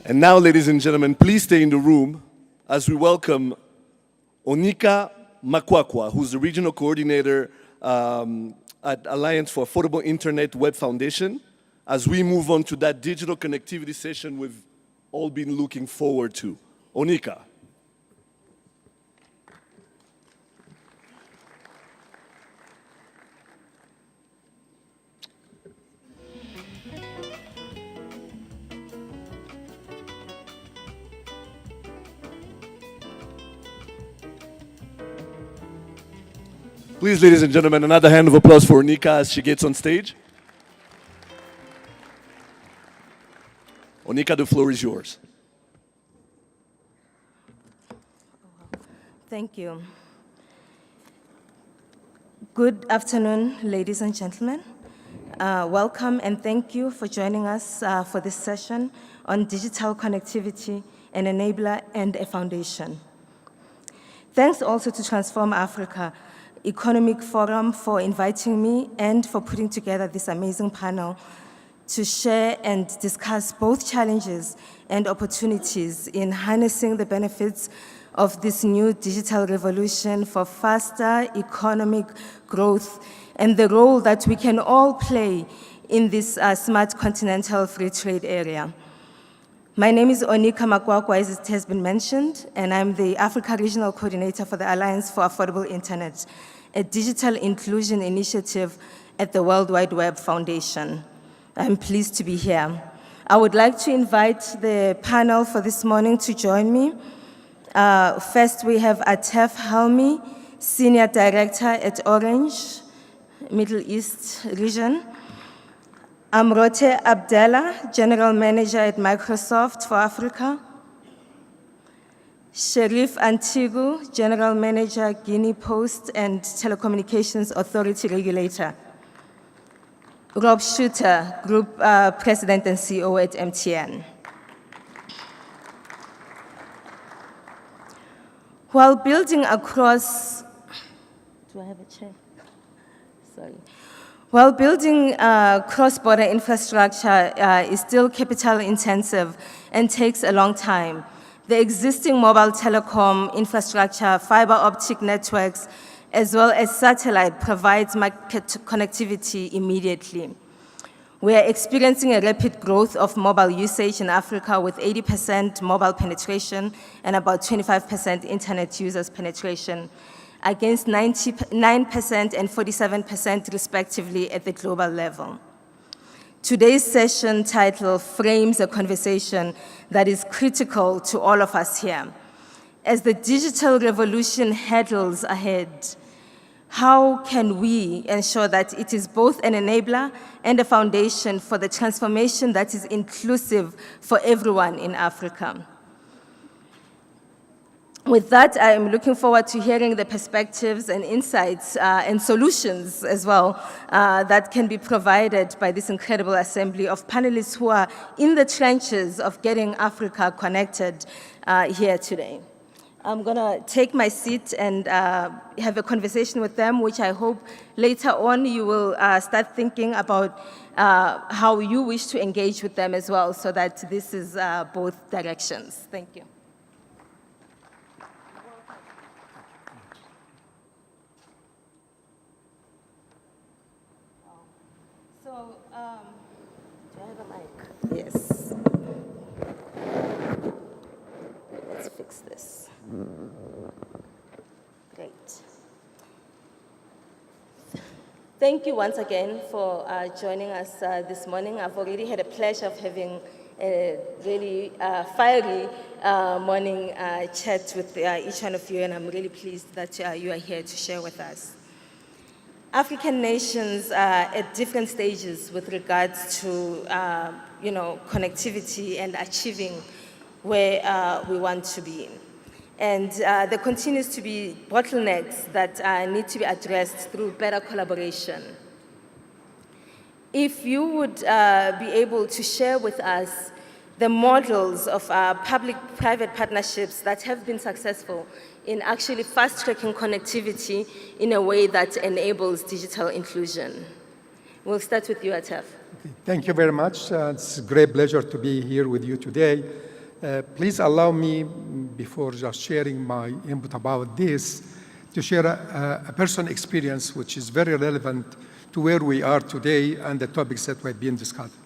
And now, ladies and gentlemen, please stay in the room as we welcome Onika Makwakwa, who's the regional coordinator at Alliance for Affordable Internet Web Foundation, as we move on to that digital connectivity session we've all been looking forward to. Onika. Please, ladies and gentlemen, another hand of applause for Onika as she gets on stage. Onika, the floor is yours. Thank you. Good afternoon, ladies and gentlemen. Welcome and thank you for joining us for this session on digital connectivity, an enabler and a foundation. Thanks also to Transform Africa Economic Forum for inviting me and for putting together this amazing panel to share and discuss both challenges and opportunities in harnessing the benefits of this new digital revolution for faster economic growth and the role that we can all play in this smart continental free trade area. My name is Onika Makwakwa, as it has been mentioned, and I'm the Africa Regional Coordinator for the Alliance for Affordable Internet, a digital inclusion initiative at the World Wide Web Foundation. I'm pleased to be here. I would like to invite the panel for this morning to join me. First, we have Atef Helmi, Senior Director at Orange, Middle East Region. Amrote Abdallah, General Manager at Microsoft for Africa. Sherif Antigu, General Manager, Guinea Post and Telecommunications Authority Regulator. Rob Shooter, Group President and CEO at MTN. While building across, do I have a chair? Sorry. While building cross-border infrastructure is still capital intensive and takes a long time, the existing mobile telecom infrastructure, fiber optic networks, as well as satellite provides market connectivity immediately. We are experiencing a rapid growth of mobile usage in Africa with 80% mobile penetration and about 25% internet users penetration, against 99% and 47% respectively at the global level. Today's session title frames a conversation that is critical to all of us here. As the digital revolution hurdles ahead, how can we ensure that it is both an enabler and a foundation for the transformation that is inclusive for everyone in Africa? With that, I am looking forward to hearing the perspectives and insights and solutions as well that can be provided by this incredible assembly of panelists who are in the trenches of getting Africa connected here today. I'm going to take my seat and have a conversation with them, which I hope later on you will start thinking about how you wish to engage with them as well, so that this is both directions. Thank you. So, do I have a mic? Yes. Let's fix this. Great. Thank you once again for joining us this morning. I've already had a pleasure of having a really fiery morning chat with each one of you, and I'm really pleased that you are here to share with us. African nations are at different stages with regards to connectivity and achieving where we want to be. And there continues to be bottlenecks that need to be addressed through better collaboration. If you would be able to share with us the models of public-private partnerships that have been successful in actually fast-tracking connectivity in a way that enables digital inclusion. We'll start with you, Atef. Okay. Thank you very much. It's a great pleasure to be here with you today. Please allow me, before just sharing my input about this, to share a personal experience which is very relevant to where we are today and the topics that we've been discussing.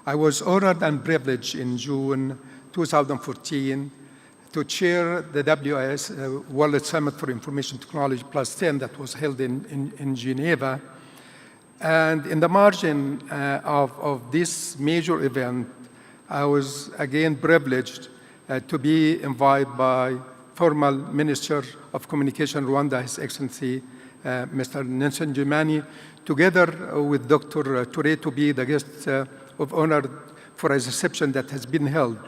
I was honored and privileged in June 2014 to chair the WIS World Summit for Information Technology Plus 10 that was held in Geneva. And in the margin of this major event, I was again privileged to be invited by former Minister of Communication Rwanda, His Excellency Mr. Nelson Jimani, together with Dr. Touré to be the guest of honor for a reception that has been held.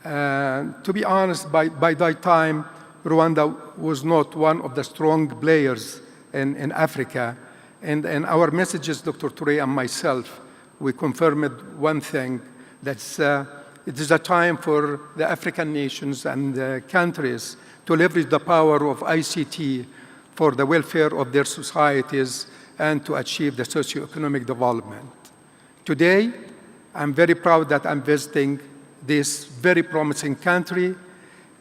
To be honest, by that time, Rwanda was not one of the strong players in Africa. And our messages, Dr. Touré and myself, we confirmed one thing, that it is a time for the African nations and countries to leverage the power of ICT for the welfare of their societies and to achieve the socio-economic development. Today, I'm very proud that I'm visiting this very promising country.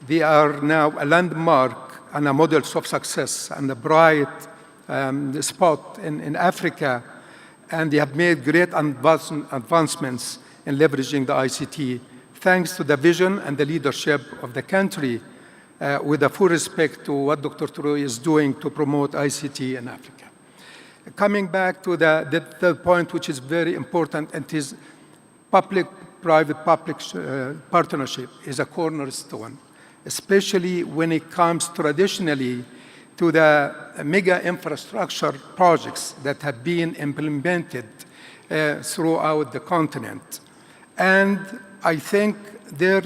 They are now a landmark and a model of success and a bright spot in Africa, and they have made great advancements in leveraging the ICT, thanks to the vision and the leadership of the country, with a full respect to what Dr. Touré is doing to promote ICT in Africa. Coming back to the point which is very important, and is public-private partnership is a cornerstone, especially when it comes traditionally to the mega infrastructure projects that have been implemented throughout the continent. And I think their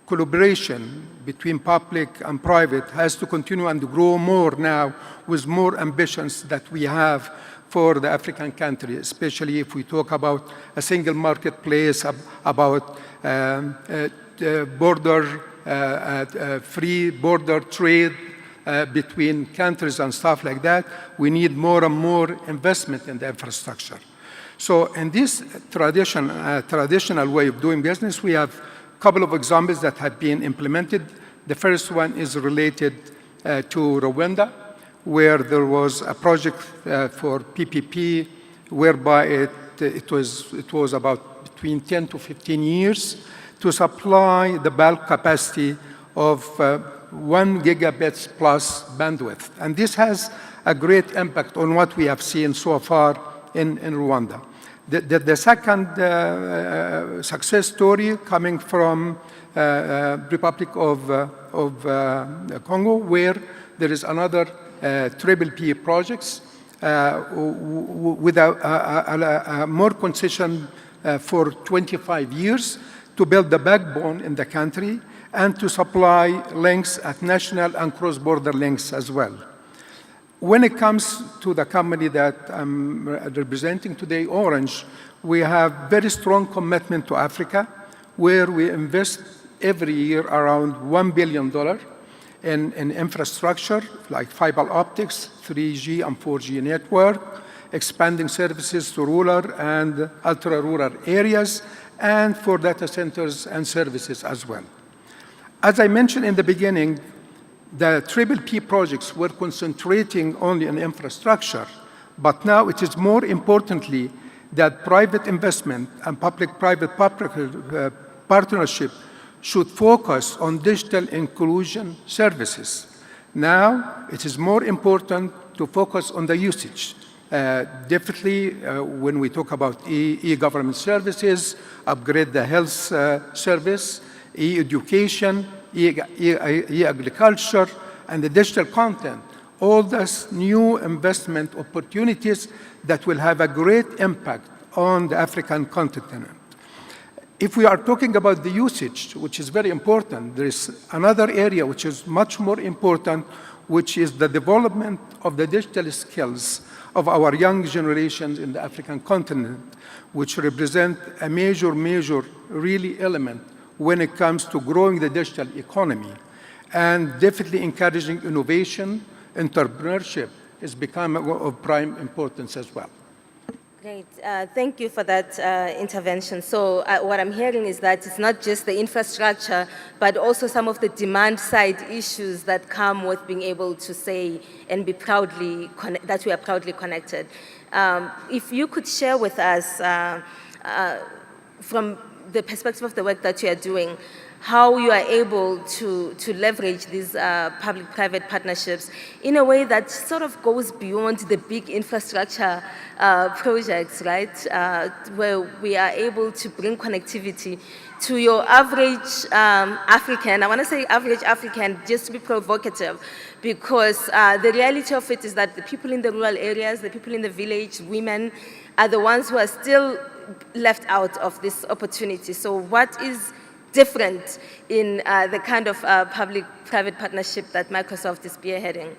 collaboration between public and private has to continue and grow more now with more ambitions that we have for the African country, especially if we talk about a single marketplace, about free border trade between countries and stuff like that. We need more and more investment in the infrastructure. So in this traditional way of doing business, we have a couple of examples that have been implemented. The first one is related to Rwanda, where there was a project for PPP, whereby it was about between 10 to 15 years to supply the bulk capacity of 1 gigabits plus bandwidth. And this has a great impact on what we have seen so far in Rwanda. The second success story coming from Republic of Congo, where there is another triple P projects with a more concession for 25 years to build the backbone in the country and to supply links at national and cross-border links as well. When it comes to the company that I'm representing today, Orange, we have very strong commitment to Africa, where we invest every year around $1 billion in infrastructure like fiber optics, 3G and 4G network, expanding services to rural and ultra-rural areas, and for data centers and services as well. As I mentioned in the beginning, the triple P projects were concentrating only on infrastructure, but now it is more importantly that private investment and public-private partnership should focus on digital inclusion services. Now, it is more important to focus on the usage. Definitely, when we talk about e-government services, upgrade the health service, e-education, e-agriculture, and the digital content, all those new investment opportunities that will have a great impact on the African continent. If we are talking about the usage, which is very important, there is another area which is much more important, which is the development of the digital skills of our young generations in the African continent, which represent a major really element when it comes to growing the digital economy. And definitely encouraging innovation, entrepreneurship is becoming of prime importance as well. Great. Thank you for that intervention. So what I'm hearing is that it's not just the infrastructure, but also some of the demand side issues that come with being able to say and be proudly, that we are proudly connected. If you could share with us, from the perspective of the work that you are doing, how you are able to leverage these public-private partnerships in a way that sort of goes beyond the big infrastructure projects, right? Where we are able to bring connectivity to your average African, I want to say average African just to be provocative, because the reality of it is that the people in the rural areas, the people in the village, women, are the ones who are still left out of this opportunity. So what is different in the kind of public-private partnership that Microsoft is spearheading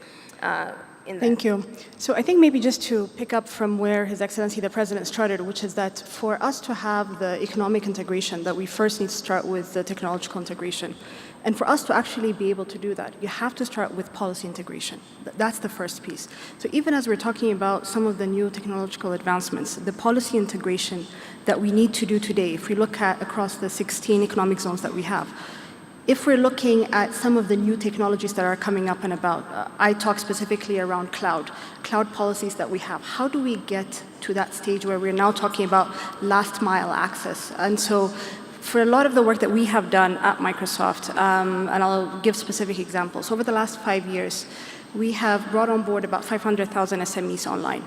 in that? Thank you. So I think maybe just to pick up from where His Excellency the President started, which is that for us to have the economic integration, that we first need to start with the technological integration. And for us to actually be able to do that, you have to start with policy integration. That's the first piece. So even as we're talking about some of the new technological advancements, the policy integration that we need to do today, if we look at across the 16 economic zones that we have, if we're looking at some of the new technologies that are coming up and about, I talk specifically around cloud policies that we have. How do we get to that stage where we're now talking about last mile access? And so for a lot of the work that we have done at Microsoft, and I'll give specific examples, over the last 5 years, we have brought on board about 500,000 SMEs online.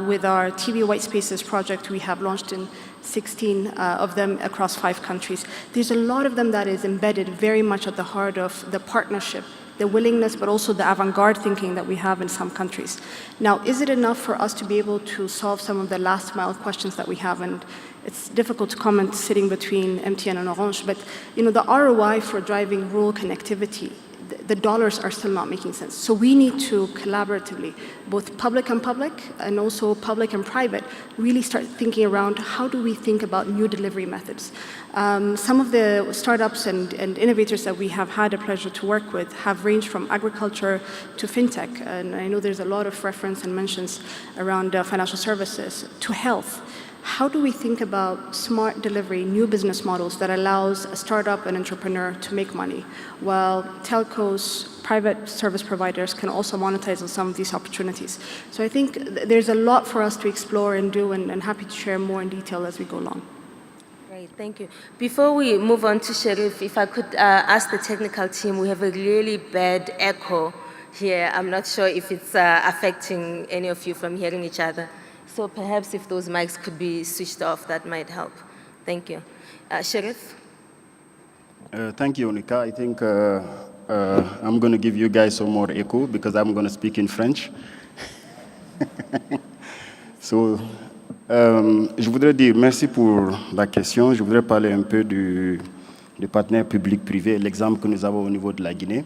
With our TV White Spaces project, we have launched in 16 of them across 5 countries. There's a lot of them that is embedded very much at the heart of the partnership, the willingness, but also the avant-garde thinking that we have in some countries. Now, is it enough for us to be able to solve some of the last mile questions that we have? And it's difficult to comment sitting between MTN and Orange, but the ROI for driving rural connectivity, the dollars are still not making sense. So we need to collaboratively, both public and also public and private, really start thinking around how do we think about new delivery methods. Some of the startups and innovators that we have had a pleasure to work with have ranged from agriculture to fintech, and I know there's a lot of reference and mentions around financial services, to health. How do we think about smart delivery, new business models that allows a startup and entrepreneur to make money, while telcos, private service providers can also monetize on some of these opportunities? So I think there's a lot for us to explore and do, and happy to share more in detail as we go along. Great, thank you. Before we move on to Sherif, if I could ask the technical team, we have a really bad echo here. I'm not sure if it's affecting any of you from hearing each other. So perhaps if those mics could be switched off, that might help. Thank you. Sherif? Thank you, Onika. I think I'm going to give you guys some more echo because I'm going to speak in French. So, je voudrais dire merci pour la question. Je voudrais parler un peu du partenaire public-privé, l'exemple que nous avons au niveau de la Guinée.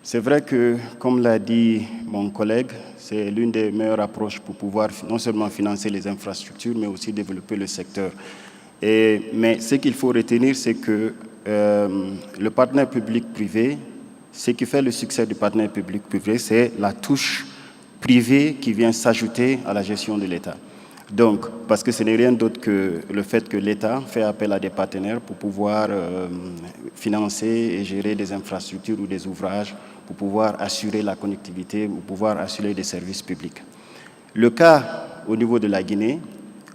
C'est vrai que, comme l'a dit mon collègue, c'est l'une des meilleures approches pour pouvoir non seulement financer les infrastructures, mais aussi développer le secteur. Mais ce qu'il faut retenir, c'est que le partenaire public-privé, ce qui fait le succès du partenaire public-privé, c'est la touche privée qui vient s'ajouter à la gestion de l'État. Donc, parce que ce n'est rien d'autre que le fait que l'État fait appel à des partenaires pour pouvoir financer et gérer des infrastructures ou des ouvrages, pour pouvoir assurer la connectivité ou pouvoir assurer des services publics. Le cas au niveau de la Guinée,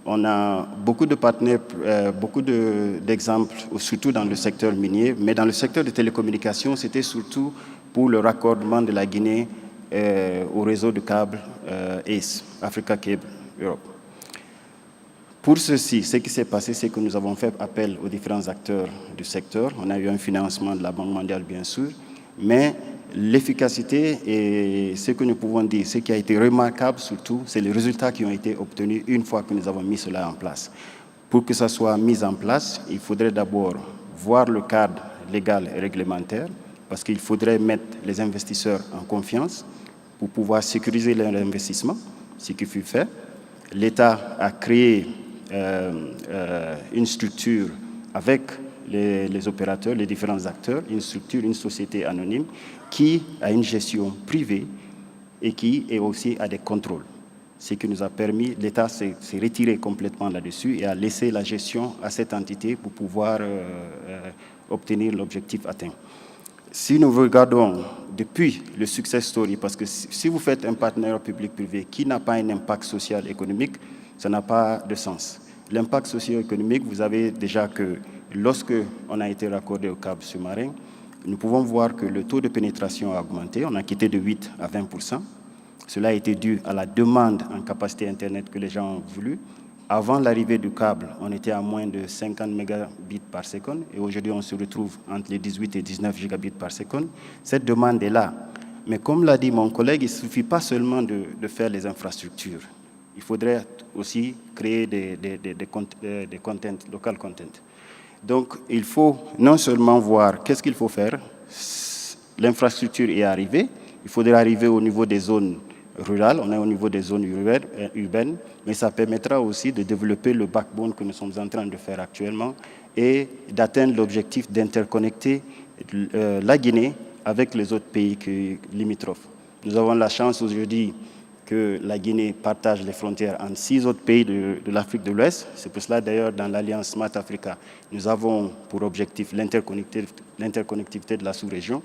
on a beaucoup de partenaires, beaucoup d'exemples, surtout dans le secteur minier, mais dans le secteur des télécommunications, c'était surtout pour le raccordement de la Guinée au réseau de câbles ACE, Africa Cable Europe. Pour ceci, ce qui s'est passé, c'est que nous avons fait appel aux différents acteurs du secteur. On a eu un financement de la Banque mondiale, bien sûr, mais l'efficacité et ce que nous pouvons dire, ce qui a été remarquable surtout, c'est les résultats qui ont été obtenus une fois que nous avons mis cela en place. Pour que ça soit mis en place, il faudrait d'abord voir le cadre légal et réglementaire, parce qu'il faudrait mettre les investisseurs en confiance pour pouvoir sécuriser leur investissement, ce qui fut fait. L'État a créé une structure avec les opérateurs, les différents acteurs, une structure, une société anonyme qui a une gestion privée et qui est aussi à des contrôles. Ce qui nous a permis, l'État s'est retiré complètement là-dessus et a laissé la gestion à cette entité pour pouvoir obtenir l'objectif atteint. Si nous regardons depuis le success story, parce que si vous faites un partenariat public-privé qui n'a pas un impact social et économique, ça n'a pas de sens. L'impact socio-économique, vous avez déjà que lorsque on a été raccordé au câble sous-marin, nous pouvons voir que le taux de pénétration a augmenté. On a quitté de 8 à 20%. Cela a été dû à la demande en capacité Internet que les gens ont voulu. Avant l'arrivée du câble, on était à moins de 50 mégabits par seconde et aujourd'hui, on se retrouve entre les 18 et 19 gigabits par seconde. Cette demande est là. Mais comme l'a dit mon collègue, il ne suffit pas seulement de faire les infrastructures. Il faudrait aussi créer des content, local content. Donc, il faut non seulement voir qu'est-ce qu'il faut faire. L'infrastructure est arrivée. Il faudrait arriver au niveau des zones rurales, on est au niveau des zones urbaines, mais ça permettra aussi de développer le backbone que nous sommes en train de faire actuellement et d'atteindre l'objectif d'interconnecter la Guinée avec les autres pays limitrophes. Nous avons la chance aujourd'hui que la Guinée partage les frontières entre 6 autres pays de l'Afrique de l'Ouest. C'est pour cela d'ailleurs dans l'Alliance Smart Africa, nous avons pour objectif l'interconnectivité de la sous-région.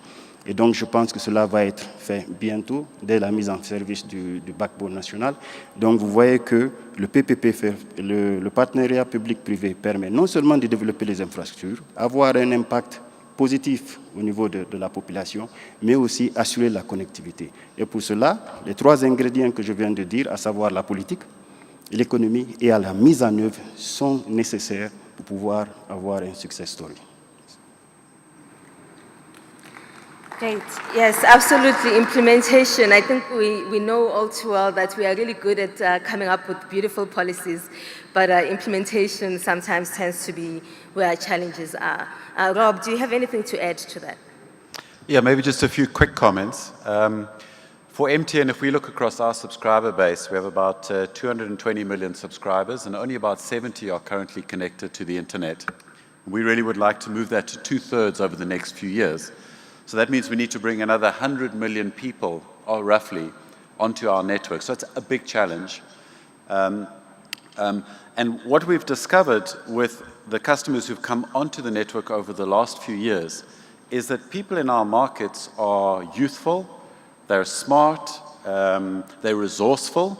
Et donc je pense que cela va être fait bientôt, dès la mise en service du backbone national. Donc vous voyez que le PPP, le partenariat public-privé, permet non seulement de développer les infrastructures, avoir un impact positif au niveau de la population, mais aussi assurer la connectivité. Et pour cela, les 3 ingrédients que je viens de dire, à savoir la politique, l'économie et la mise en œuvre, sont nécessaires pour pouvoir avoir un success story. Great. Yes, absolutely. Implementation. I think we know all too well that we are really good at coming up with beautiful policies, but implementation sometimes tends to be where our challenges are. Rob, do you have anything to add to that? Yeah, maybe just a few quick comments. For MTN, if we look across our subscriber base, we have about 220 million subscribers, and only about 70 are currently connected to the internet. We really would like to move that to 2/3 over the next few years. So that means we need to bring another 100 million people, or roughly, onto our network. So it's a big challenge. And what we've discovered with the customers who've come onto the network over the last few years is that people in our markets are youthful, they're smart, they're resourceful,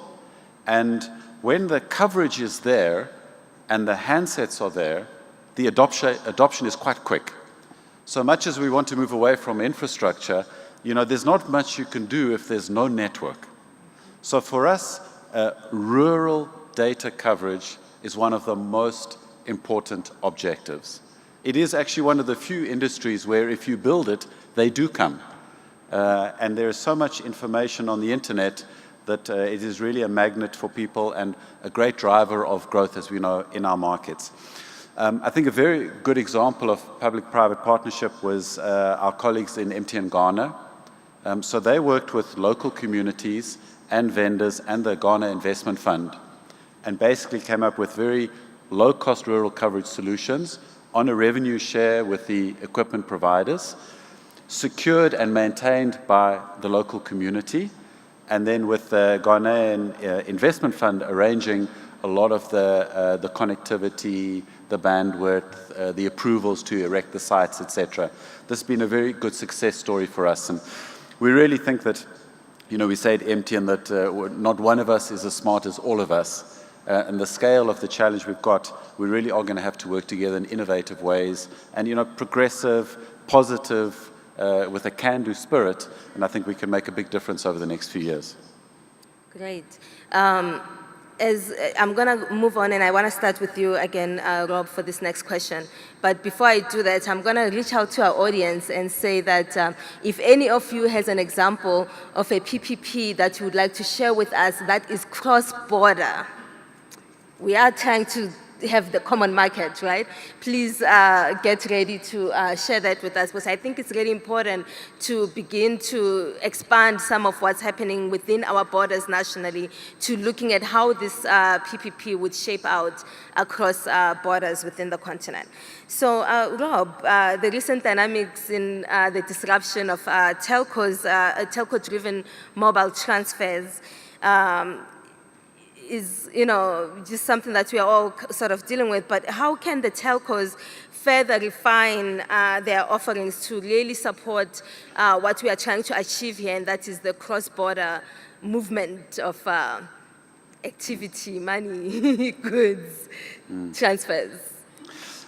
and when the coverage is there and the handsets are there, the adoption is quite quick. So much as we want to move away from infrastructure, there's not much you can do if there's no network. So for us, rural data coverage is one of the most important objectives. It is actually one of the few industries where if you build it, they do come. And there is so much information on the internet that it is really a magnet for people and a great driver of growth, as we know, in our markets. I think a very good example of public-private partnership was our colleagues in MTN Ghana. So they worked with local communities and vendors and the Ghana Investment Fund and basically came up with very low-cost rural coverage solutions on a revenue share with the equipment providers, secured and maintained by the local community, and then with the Ghanaian Investment Fund arranging a lot of the connectivity, the bandwidth, the approvals to erect the sites, etc. This has been a very good success story for us. And we really think that, we say at MTN that not one of us is as smart as all of us. And the scale of the challenge we've got, we really are going to have to work together in innovative ways and, progressive, positive, with a can-do spirit. And I think we can make a big difference over the next few years. Great. As I'm going to move on, and I want to start with you again, Rob, for this next question. But before I do that, I'm going to reach out to our audience and say that if any of you has an example of a PPP that you would like to share with us that is cross-border, we are trying to have the common market, right? Please get ready to share that with us, because I think it's really important to begin to expand some of what's happening within our borders nationally to looking at how this PPP would shape out across borders within the continent. So, Rob, the recent dynamics in the disruption of telcos, telco-driven mobile transfers, is, just something that we are all sort of dealing with, but how can the telcos further refine their offerings to really support what we are trying to achieve here, and that is the cross-border movement of activity, money, goods, transfers?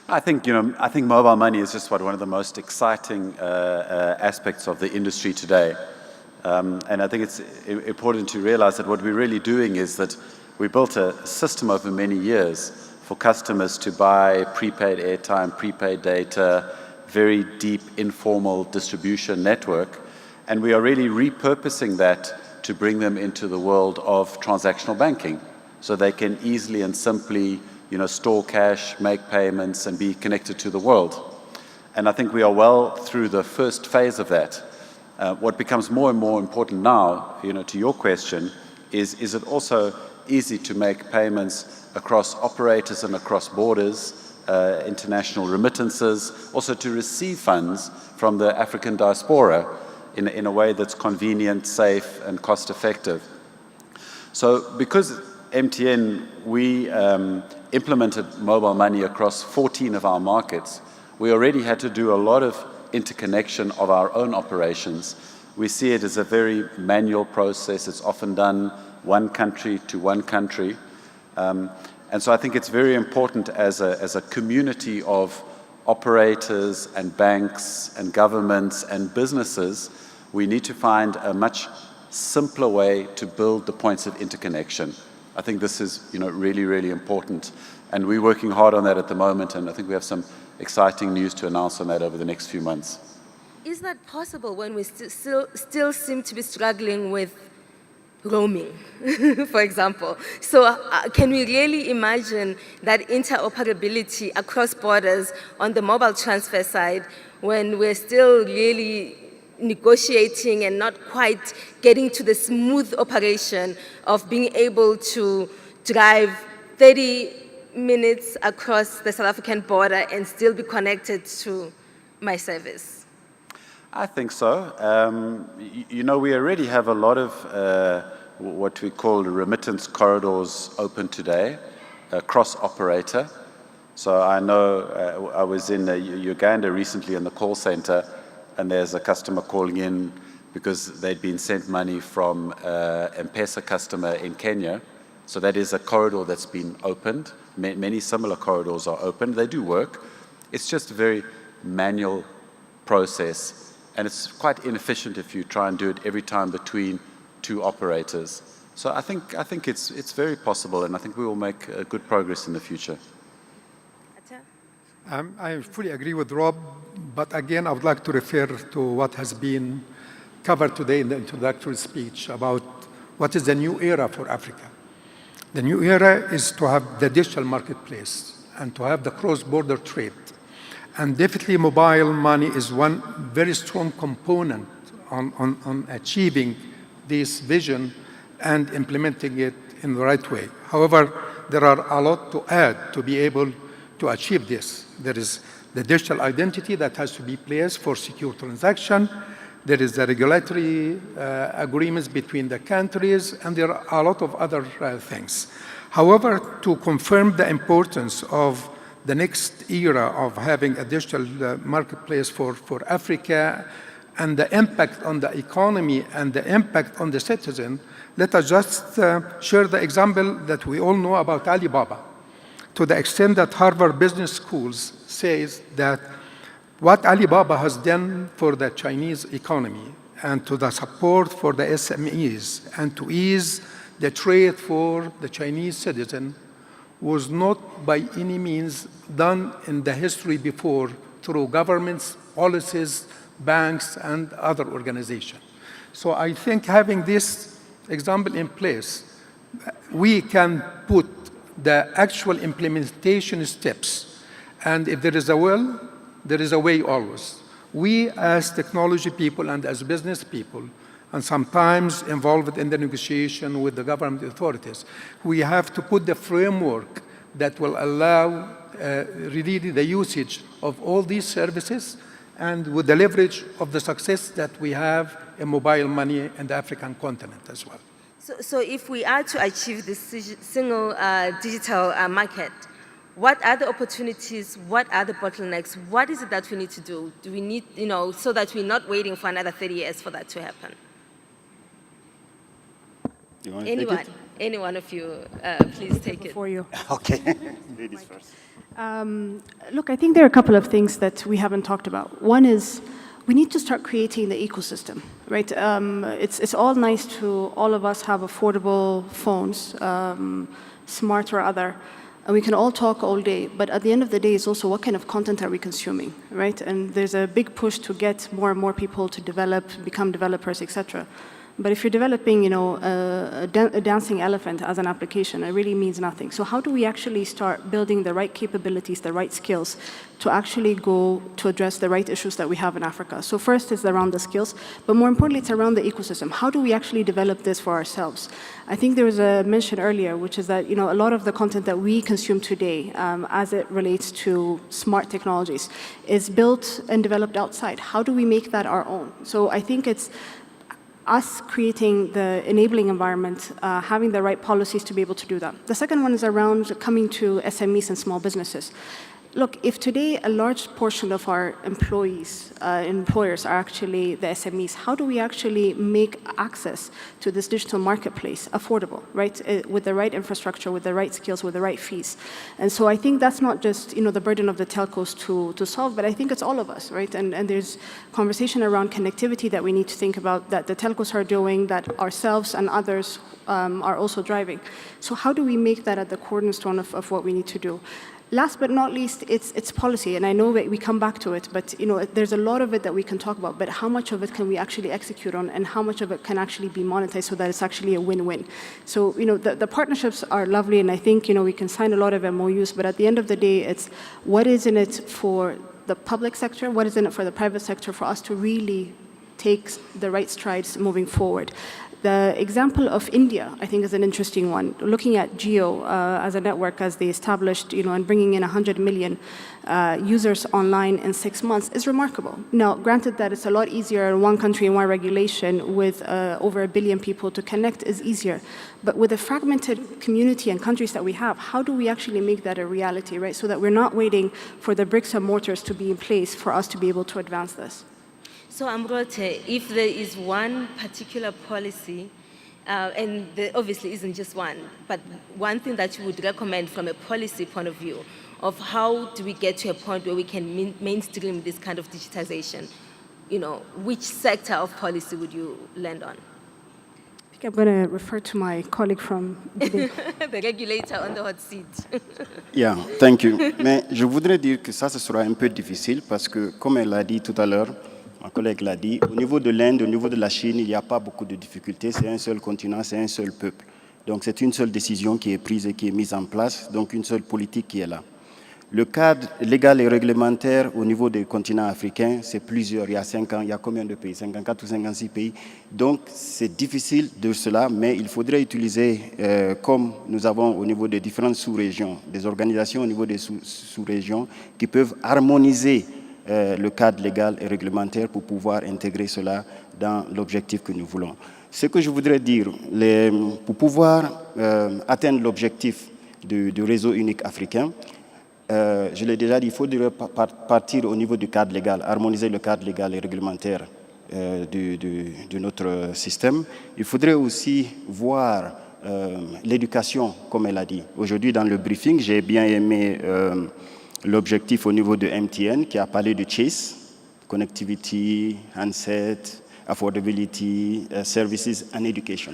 I think mobile money is just one of the most exciting aspects of the industry today. And I think it's important to realize that what we're really doing is that we built a system over many years for customers to buy prepaid airtime, prepaid data, very deep informal distribution network. And we are really repurposing that to bring them into the world of transactional banking, so they can easily and simply store cash, make payments, and be connected to the world. And I think we are well through the first phase of that. What becomes more and more important now, to your question, is it also easy to make payments across operators and across borders, international remittances, also to receive funds from the African diaspora in a way that's convenient, safe, and cost-effective. So because MTN, we implemented mobile money across 14 of our markets, we already had to do a lot of interconnection of our own operations. We see it as a very manual process. It's often done one country to one country. And so I think it's very important as a community of operators and banks and governments and businesses, we need to find a much simpler way to build the points of interconnection. I think this is really, really important. And we're working hard on that at the moment, and I think we have some exciting news to announce on that over the next few months. Is that possible when we still seem to be struggling with roaming, for example? So can we really imagine that interoperability across borders on the mobile transfer side when we're still really negotiating and not quite getting to the smooth operation of being able to drive 30 minutes across the South African border and still be connected to my service? I think so. We already have a lot of what we call remittance corridors open today, cross-operator. So I know I was in Uganda recently in the call center, and there's a customer calling in because they'd been sent money from M-Pesa customer in Kenya. So that is a corridor that's been opened. Many similar corridors are open. They do work. It's just a very manual process, and it's quite inefficient if you try and do it every time between two operators. So I think it's very possible, and I think we will make good progress in the future. I fully agree with Rob, but again, I would like to refer to what has been covered today in the introductory speech about what is the new era for Africa. The new era is to have the digital marketplace and to have the cross-border trade. And definitely mobile money is one very strong component on achieving this vision and implementing it in the right way. However, there are a lot to add to be able to achieve this. There is the digital identity that has to be placed for secure transaction. There is the regulatory agreements between the countries, and there are a lot of other things. However, to confirm the importance of the next era of having a digital marketplace for Africa and the impact on the economy and the impact on the citizen, let us just share the example that we all know about Alibaba. To the extent that Harvard Business Schools says that what Alibaba has done for the Chinese economy and to the support for the SMEs and to ease the trade for the Chinese citizen was not by any means done in the history before through governments, policies, banks, and other organizations. So I think having this example in place, we can put the actual implementation steps. And if there is a will, there is a way always. We as technology people and as business people, and sometimes involved in the negotiation with the government authorities, we have to put the framework that will allow really the usage of all these services and with the leverage of the success that we have in mobile money in the African continent as well. So if we are to achieve this single digital market, what are the opportunities? What are the bottlenecks? What is it that we need to do? Do we need, so that we're not waiting for another 30 years for that to happen? You want to take it? Any one of you, please take it. For you. Okay. Ladies first. Look, I think there are a couple of things that we haven't talked about. One is we need to start creating the ecosystem, right? It's all nice to all of us have affordable phones, smart or other, and we can all talk all day, but at the end of the day, it's also what kind of content are we consuming, right? And there's a big push to get more and more people to develop, become developers, etc. But if you're developing, a dancing elephant as an application, it really means nothing. So how do we actually start building the right capabilities, the right skills to actually go to address the right issues that we have in Africa? So first is around the skills, but more importantly, it's around the ecosystem. How do we actually develop this for ourselves? I think there was a mention earlier, which is that, a lot of the content that we consume today, as it relates to smart technologies, is built and developed outside. How do we make that our own? So I think it's us creating the enabling environment, having the right policies to be able to do that. The second one is around coming to SMEs and small businesses. Look, if today a large portion of our employers are actually the SMEs, how do we actually make access to this digital marketplace affordable, right? With the right infrastructure, with the right skills, with the right fees. And so I think that's not just, the burden of the telcos to solve, but I think it's all of us, right? And there's conversation around connectivity that we need to think about, that the telcos are doing, that ourselves and others are also driving. So how do we make that at the cornerstone of what we need to do? Last but not least, it's policy, and I know that we come back to it, but there's a lot of it that we can talk about, but how much of it can we actually execute on, and how much of it can actually be monetized so that it's actually a win-win? So, the partnerships are lovely, and I think, we can sign a lot of MOUs, but at the end of the day, it's what is in it for the public sector, what is in it for the private sector for us to really take the right strides moving forward. The example of India, I think, is an interesting one. Looking at Jio as a network, as they established, and bringing in 100 million users online in 6 months is remarkable. Now, granted that it's a lot easier in one country and one regulation with over 1 billion people to connect is easier. But with the fragmented community and countries that we have, how do we actually make that a reality, right? So that we're not waiting for the bricks and mortars to be in place for us to be able to advance this. So Amrote, if there is one particular policy, and there obviously isn't just one, but one thing that you would recommend from a policy point of view of how do we get to a point where we can mainstream this kind of digitization, which sector of policy would you land on? I think I'm going to refer to my colleague from the regulator on the hot seat. Yeah, thank you. Mais je voudrais dire que ça, ce sera un peu difficile parce que, comme elle l'a dit tout à l'heure, ma collègue l'a dit, au niveau de l'Inde, au niveau de la Chine, il n'y a pas beaucoup de difficultés. C'est un seul continent, c'est un seul peuple. Donc c'est une seule décision qui est prise et qui est mise en place, donc une seule politique qui est là. Le cadre légal et réglementaire au niveau des continents africains, c'est plusieurs. Il y a 5 ans, il y a combien de pays? 54 ou 56 pays. Donc c'est difficile de cela, mais il faudrait utiliser, comme nous avons au niveau des différentes sous-régions, des organisations au niveau des sous-régions qui peuvent harmoniser le cadre légal et réglementaire pour pouvoir intégrer cela dans l'objectif que nous voulons. Ce que je voudrais dire, pour pouvoir atteindre l'objectif du réseau unique africain, je l'ai déjà dit, il faudrait partir au niveau du cadre légal, harmoniser le cadre légal et réglementaire de notre système. Il faudrait aussi voir l'éducation, comme elle a dit. Aujourd'hui, dans le briefing, j'ai bien aimé l'objectif au niveau de MTN qui a parlé de Chase, Connectivity, Handset, Affordability, Services and Education.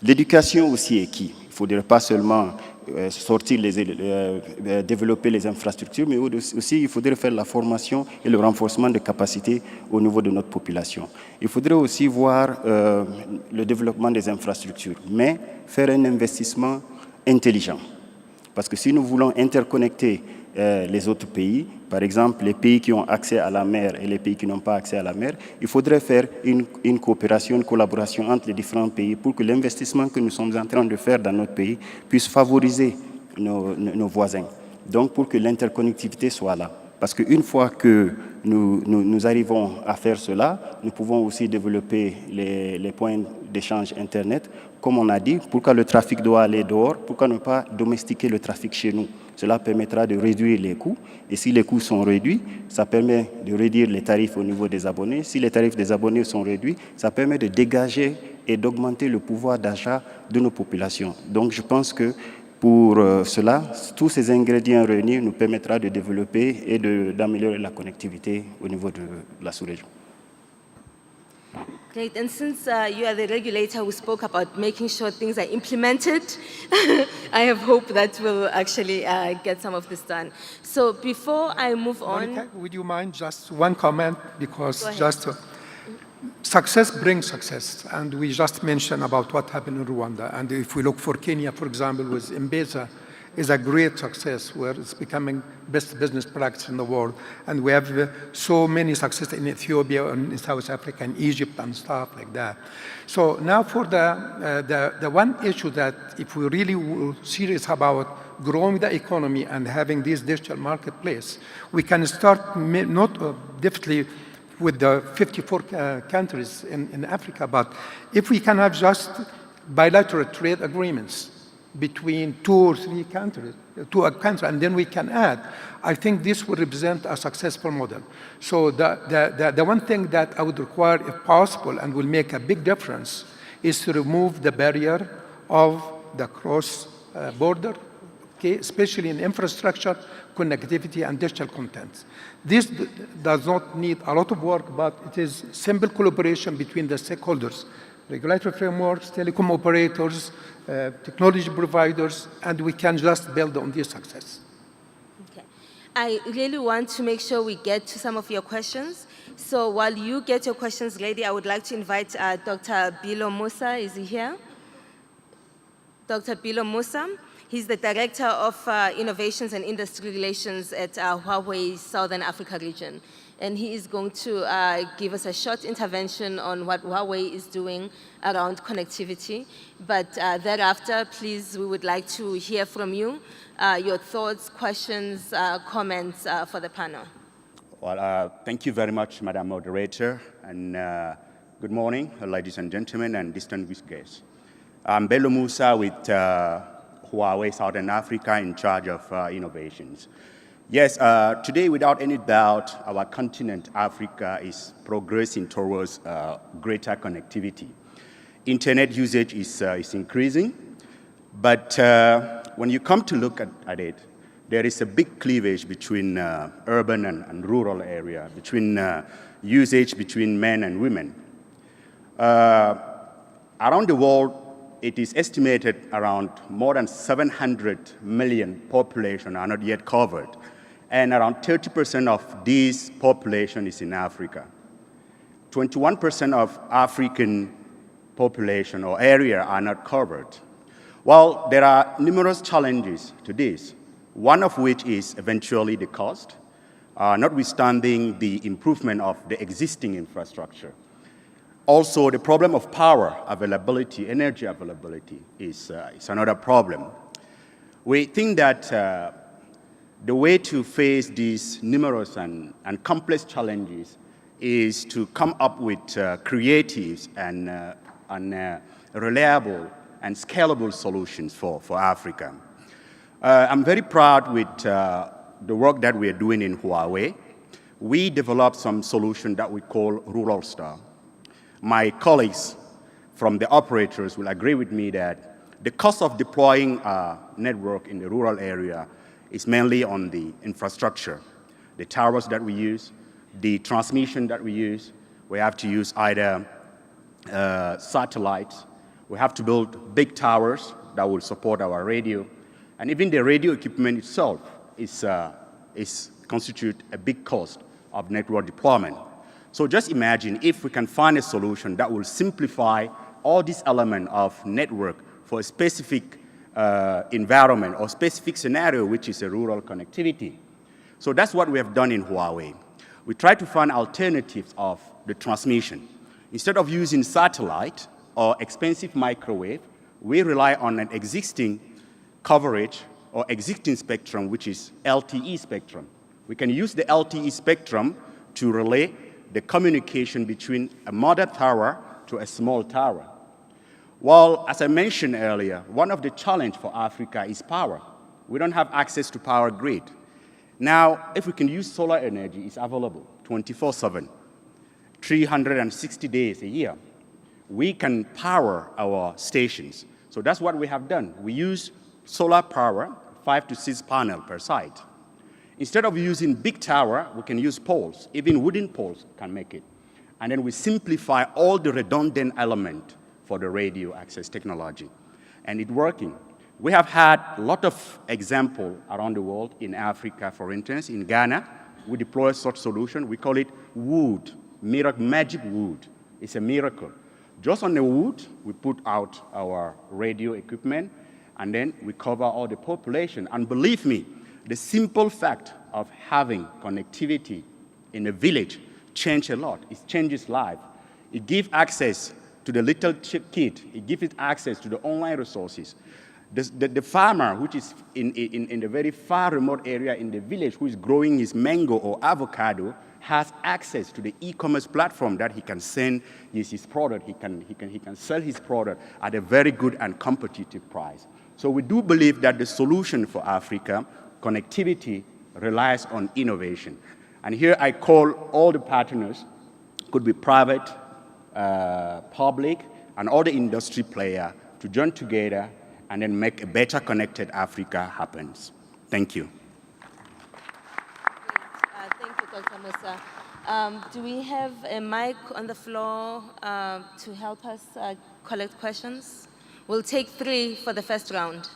L'éducation aussi est qui? Il ne faudrait pas seulement développer les infrastructures, mais aussi il faudrait faire la formation et le renforcement de capacités au niveau de notre population. Il faudrait aussi voir le développement des infrastructures, mais faire un investissement intelligent. Parce que si nous voulons interconnecter les autres pays, par exemple les pays qui ont accès à la mer et les pays qui n'ont pas accès à la mer, il faudrait faire une coopération, une collaboration entre les différents pays pour que l'investissement que nous sommes en train de faire dans notre pays puisse favoriser nos voisins. Donc pour que l'interconnectivité soit là. Parce qu'une fois que nous arrivons à faire cela, nous pouvons aussi développer les points d'échange Internet. Comme on a dit, pourquoi le trafic doit aller dehors? Pourquoi ne pas domestiquer le trafic chez nous? Cela permettra de réduire les coûts. Et si les coûts sont réduits, ça permet de réduire les tarifs au niveau des abonnés. Si les tarifs des abonnés sont réduits, ça permet de dégager et d'augmenter le pouvoir d'achat de nos populations. Donc je pense que pour cela, tous ces ingrédients réunis nous permettra de développer et d'améliorer la connectivité au niveau de la sous-région. Great, and since you are the regulator who spoke about making sure things are implemented, I have hope that we'll actually get some of this done. So before I move on... Monica, would you mind just one comment? Because Go ahead. just success brings success. And we just mentioned about what happened in Rwanda. And if we look for Kenya, for example, with M-Pesa, is a great success where it's becoming best business practice in the world. And we have so many success in Ethiopia and in South Africa and Egypt and stuff like that. So now for the one issue that if we really were serious about growing the economy and having this digital marketplace, we can start not definitely with the 54 countries in Africa, but if we can have just bilateral trade agreements between 2 or 3 countries, to a country, and then we can add, I think this would represent a successful model. So the one thing that I would require, if possible, and will make a big difference, is to remove the barrier of the cross-border, okay, especially in infrastructure, connectivity, and digital content. This does not need a lot of work, but it is simple collaboration between the stakeholders, regulatory frameworks, telecom operators, technology providers, and we can just build on this success. Okay. I really want to make sure we get to some of your questions. So while you get your questions ready, I would like to invite Dr. Bilo Musa. Is he here? Dr. Bilo Musa. He's the Director of Innovations and Industry Relations at Huawei Southern Africa region. And he is going to give us a short intervention on what Huawei is doing around connectivity. But thereafter, please, we would like to hear from you, your thoughts, questions, comments for the panel. Well, thank you very much, Madam Moderator, and good morning, ladies and gentlemen, and distinguished guests. I'm Bello Musa with Huawei Southern Africa in charge of innovations. Yes, today, without any doubt, our continent, Africa, is progressing towards greater connectivity. Internet usage is increasing, but when you come to look at it, there is a big cleavage between urban and rural area, between usage between men and women. Around the world, it is estimated around more than 700 million population are not yet covered. And around 30% of this population is in Africa. 21% of African population or area are not covered. Well, there are numerous challenges to this, one of which is eventually the cost, notwithstanding the improvement of the existing infrastructure. Also, the problem of power availability, energy availability is another problem. We think that the way to face these numerous and complex challenges is to come up with creative and reliable and scalable solutions for Africa. I'm very proud with the work that we are doing in Huawei. We developed some solution that we call Rural Star. My colleagues from the operators will agree with me that the cost of deploying a network in the rural area is mainly on the infrastructure, the towers that we use, the transmission that we use. We have to use either satellites. We have to build big towers that will support our radio. And even the radio equipment itself is constitute a big cost of network deployment. So just imagine if we can find a solution that will simplify all these elements of network for a specific environment or specific scenario, which is a rural connectivity. So that's what we have done in Huawei. We try to find alternatives of the transmission. Instead of using satellite or expensive microwave, we rely on an existing coverage or existing spectrum, which is LTE spectrum. We can use the LTE spectrum to relay the communication between a mother tower to a small tower. Well, as I mentioned earlier, one of the challenges for Africa is power. We don't have access to power grid. Now, if we can use solar energy, it's available 24/7, 360 days a year. We can power our stations. So that's what we have done. We use solar power, 5 to 6 panels per site. Instead of using big tower, we can use poles. Even wooden poles can make it. And then we simplify all the redundant element for the radio access technology. And it's working. We have had a lot of examples around the world. In Africa, for instance, in Ghana, we deploy such solution. We call it wood, magic wood. It's a miracle. Just on the wood, we put out our radio equipment, and then we cover all the population. And believe me, the simple fact of having connectivity in a village changes a lot. It changes life. It gives access to the little kid. It gives it access to the online resources. The farmer, which is in the very far remote area in the village, who is growing his mango or avocado, has access to the e-commerce platform that he can send his product. He can sell his product at a very good and competitive price. So we do believe that the solution for Africa, connectivity, relies on innovation. And here I call all the partners, could be private, public, and all the industry players to join together and then make a better connected Africa happen. Thank you. Thank you, Dr. Musa. Do we have a mic on the floor to help us collect questions? We'll take 3 for the first round.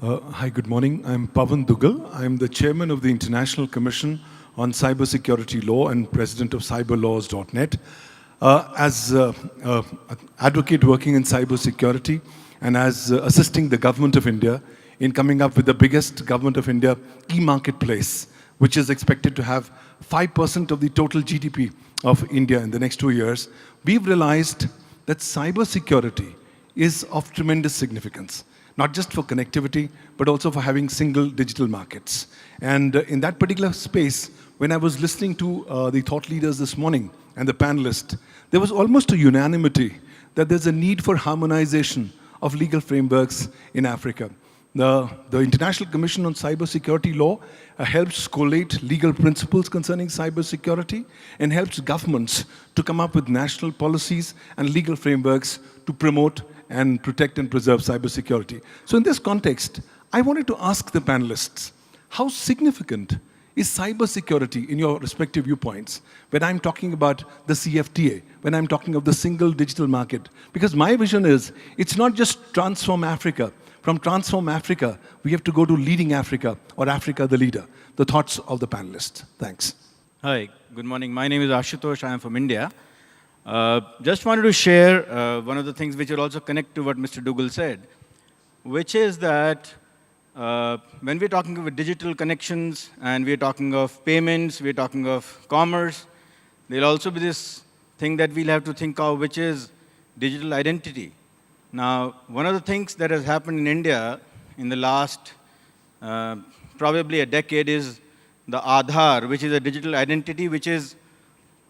Hi, good morning. I'm Pavan Dugal. I'm the chairman of the International Commission on Cybersecurity Law and president of cyberlaws.net. As an advocate working in cybersecurity and as assisting the government of India in coming up with the biggest government of India e-marketplace, which is expected to have 5% of the total GDP of India in the next 2 years, we've realized that cybersecurity is of tremendous significance, not just for connectivity, but also for having single digital markets. And in that particular space, when I was listening to the thought leaders this morning and the panelists, there was almost a unanimity that there's a need for harmonization of legal frameworks in Africa. The International Commission on Cybersecurity Law helps collate legal principles concerning cybersecurity and helps governments to come up with national policies and legal frameworks to promote and protect and preserve cybersecurity. So in this context, I wanted to ask the panelists, how significant is cybersecurity in your respective viewpoints when I'm talking about the CFTA, when I'm talking of the single digital market? Because my vision is, it's not just transform Africa. From transform Africa, we have to go to leading Africa, or Africa the leader. The thoughts of the panelists. Thanks. Hi, good morning. My name is Ashutosh. I am from India. Just wanted to share one of the things which will also connect to what Mr. Dugal said, which is that when we're talking about digital connections and we're talking of payments, we're talking of commerce, there'll also be this thing that we'll have to think of, which is digital identity. Now, one of the things that has happened in India in the last probably a decade is the Aadhaar, which is a digital identity which is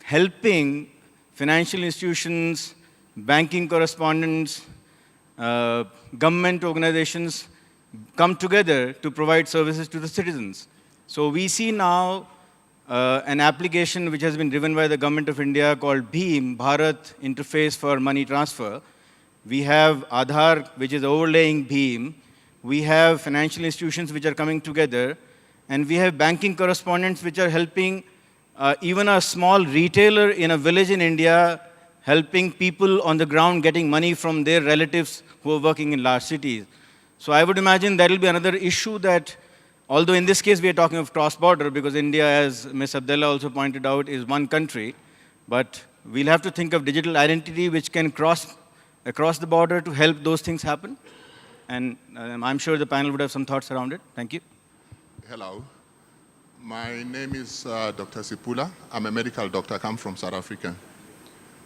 helping financial institutions, banking correspondents, government organizations come together to provide services to the citizens. So we see now an application which has been driven by the government of India called BHIM, Bharat Interface for Money Transfer. We have Aadhaar, which is overlaying BHIM. We have financial institutions which are coming together. And we have banking correspondents which are helping even a small retailer in a village in India, helping people on the ground getting money from their relatives who are working in large cities. So I would imagine that will be another issue that, although in this case we are talking of cross-border, because India, as Ms. Abdullah also pointed out, is one country, but we'll have to think of digital identity which can cross across the border to help those things happen. And I'm sure the panel would have some thoughts around it. Thank you. Hello. My name is Dr. Sipula. I'm a medical doctor. I come from South Africa.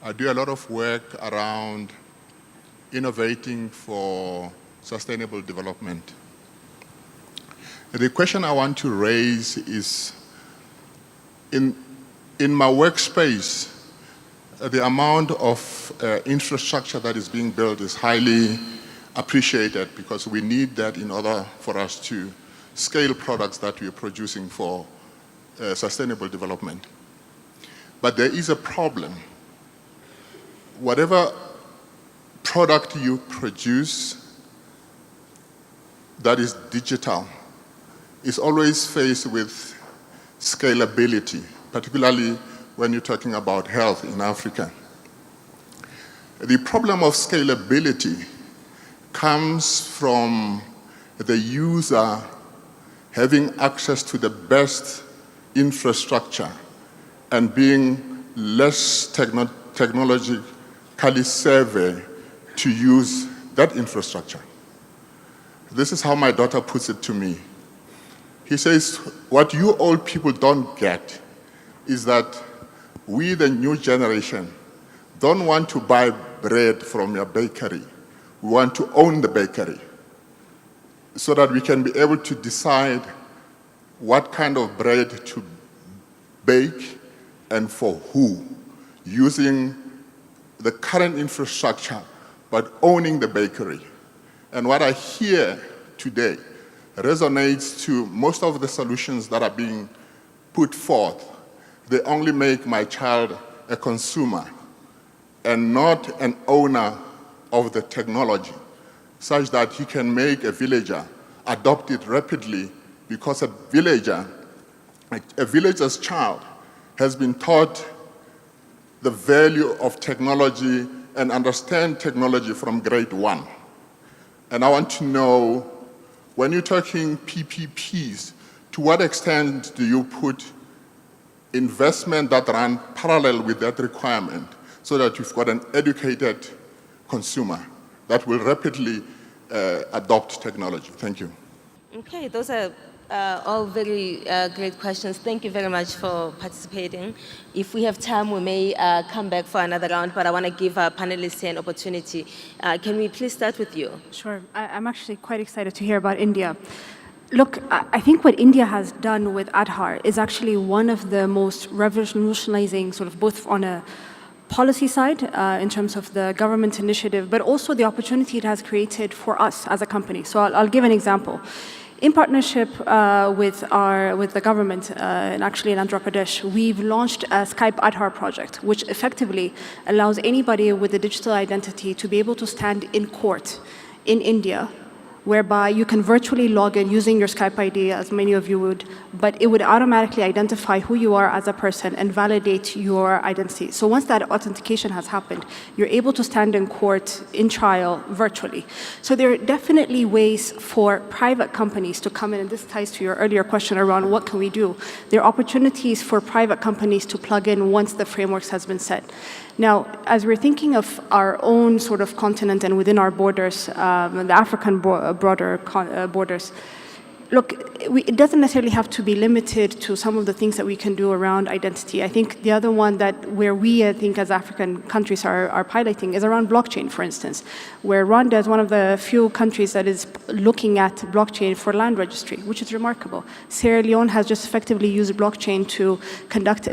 I do a lot of work around innovating for sustainable development. The question I want to raise is in my workspace, the amount of infrastructure that is being built is highly appreciated because we need that in order for us to scale products that we are producing for sustainable development. But there is a problem. Whatever product you produce that is digital is always faced with scalability, particularly when you're talking about health in Africa. The problem of scalability comes from the user having access to the best infrastructure and being less technologically savvy to use that infrastructure. This is how my daughter puts it to me. He says, what you old people don't get is that we, the new generation, don't want to buy bread from your bakery. We want to own the bakery so that we can be able to decide what kind of bread to bake and for who, using the current infrastructure, but owning the bakery. And what I hear today resonates to most of the solutions that are being put forth. They only make my child a consumer and not an owner of the technology, such that he can make a villager adopt it rapidly, because a villager's child has been taught the value of technology and understand technology from grade 1. And I want to know, when you're talking PPPs, to what extent do you put investment that run parallel with that requirement so that you've got an educated consumer that will rapidly adopt technology? Thank you. Okay, those are all very great questions. Thank you very much for participating. If we have time, we may come back for another round, but I want to give our panelists here an opportunity. Can we please start with you? Sure. I'm actually quite excited to hear about India. Look, I think what India has done with Aadhaar is actually one of the most revolutionizing, sort of both on a policy side in terms of the government initiative, but also the opportunity it has created for us as a company. So I'll give an example. In partnership with the government, and actually in Andhra Pradesh, we've launched a Skype Aadhaar project, which effectively allows anybody with a digital identity to be able to stand in court in India, whereby you can virtually log in using your Skype ID, as many of you would, but it would automatically identify who you are as a person and validate your identity. So once that authentication has happened, you're able to stand in court in trial virtually. So there are definitely ways for private companies to come in, and this ties to your earlier question around what can we do. There are opportunities for private companies to plug in once the frameworks has been set. Now, as we're thinking of our own sort of continent and within our borders, the African broader borders, look, it doesn't necessarily have to be limited to some of the things that we can do around identity. I think the other one where we, I think, as African countries are piloting is around blockchain, for instance, where Rwanda is one of the few countries that is looking at blockchain for land registry, which is remarkable. Sierra Leone has just effectively used blockchain to conduct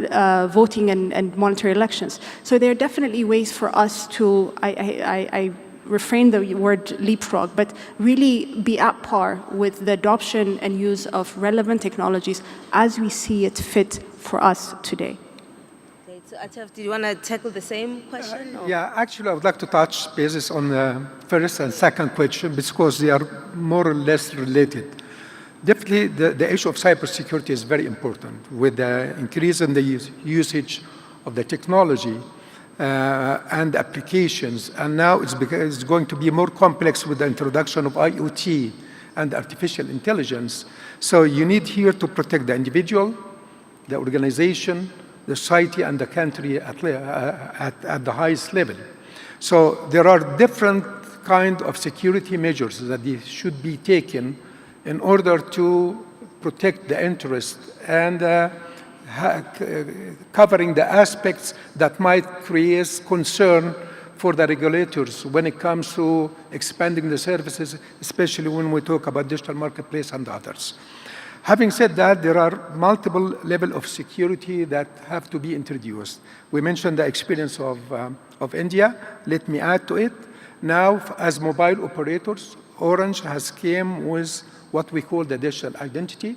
voting and monitor elections. So there are definitely ways for us to, I refrain the word leapfrog, but really be at par with the adoption and use of relevant technologies as we see it fit for us today. Okay, so Atef, do you want to tackle the same question? Yeah, actually, I would like to touch bases on the first and second question because they are more or less related. Definitely, the issue of cybersecurity is very important. With the increase in the usage of the technology, and applications, and now it's going to be more complex with the introduction of IoT and artificial intelligence. So you need here to protect the individual, the organization, the society, and the country at the highest level. So there are different kind of security measures that should be taken in order to protect the interest and covering the aspects that might create concern for the regulators when it comes to expanding the services, especially when we talk about digital marketplace and others. Having said that, there are multiple levels of security that have to be introduced. We mentioned the experience of India. Let me add to it. Now, as mobile operators, Orange has came with what we call the digital identity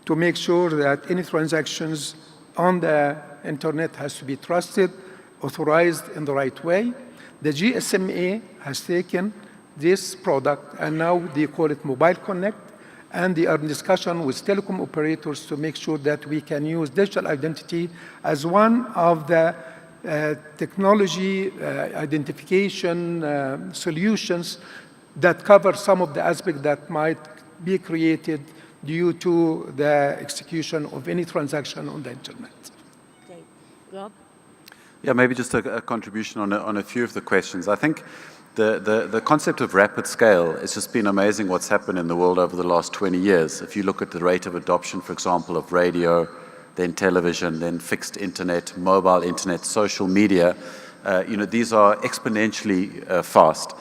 to make sure that any transactions on the internet has to be trusted, authorized in the right way. The GSMA has taken this product, and now they call it Mobile Connect, and they are in discussion with telecom operators to make sure that we can use digital identity as one of the technology identification solutions that cover some of the aspects that might be created due to the execution of any transaction on the internet. Great. Rob? Yeah, maybe just a contribution on a few of the questions. I think the concept of rapid scale, it's just been amazing what's happened in the world over the last 20 years. If you look at the rate of adoption, for example, of radio, then television, then fixed internet, mobile internet, social media, these are exponentially fast.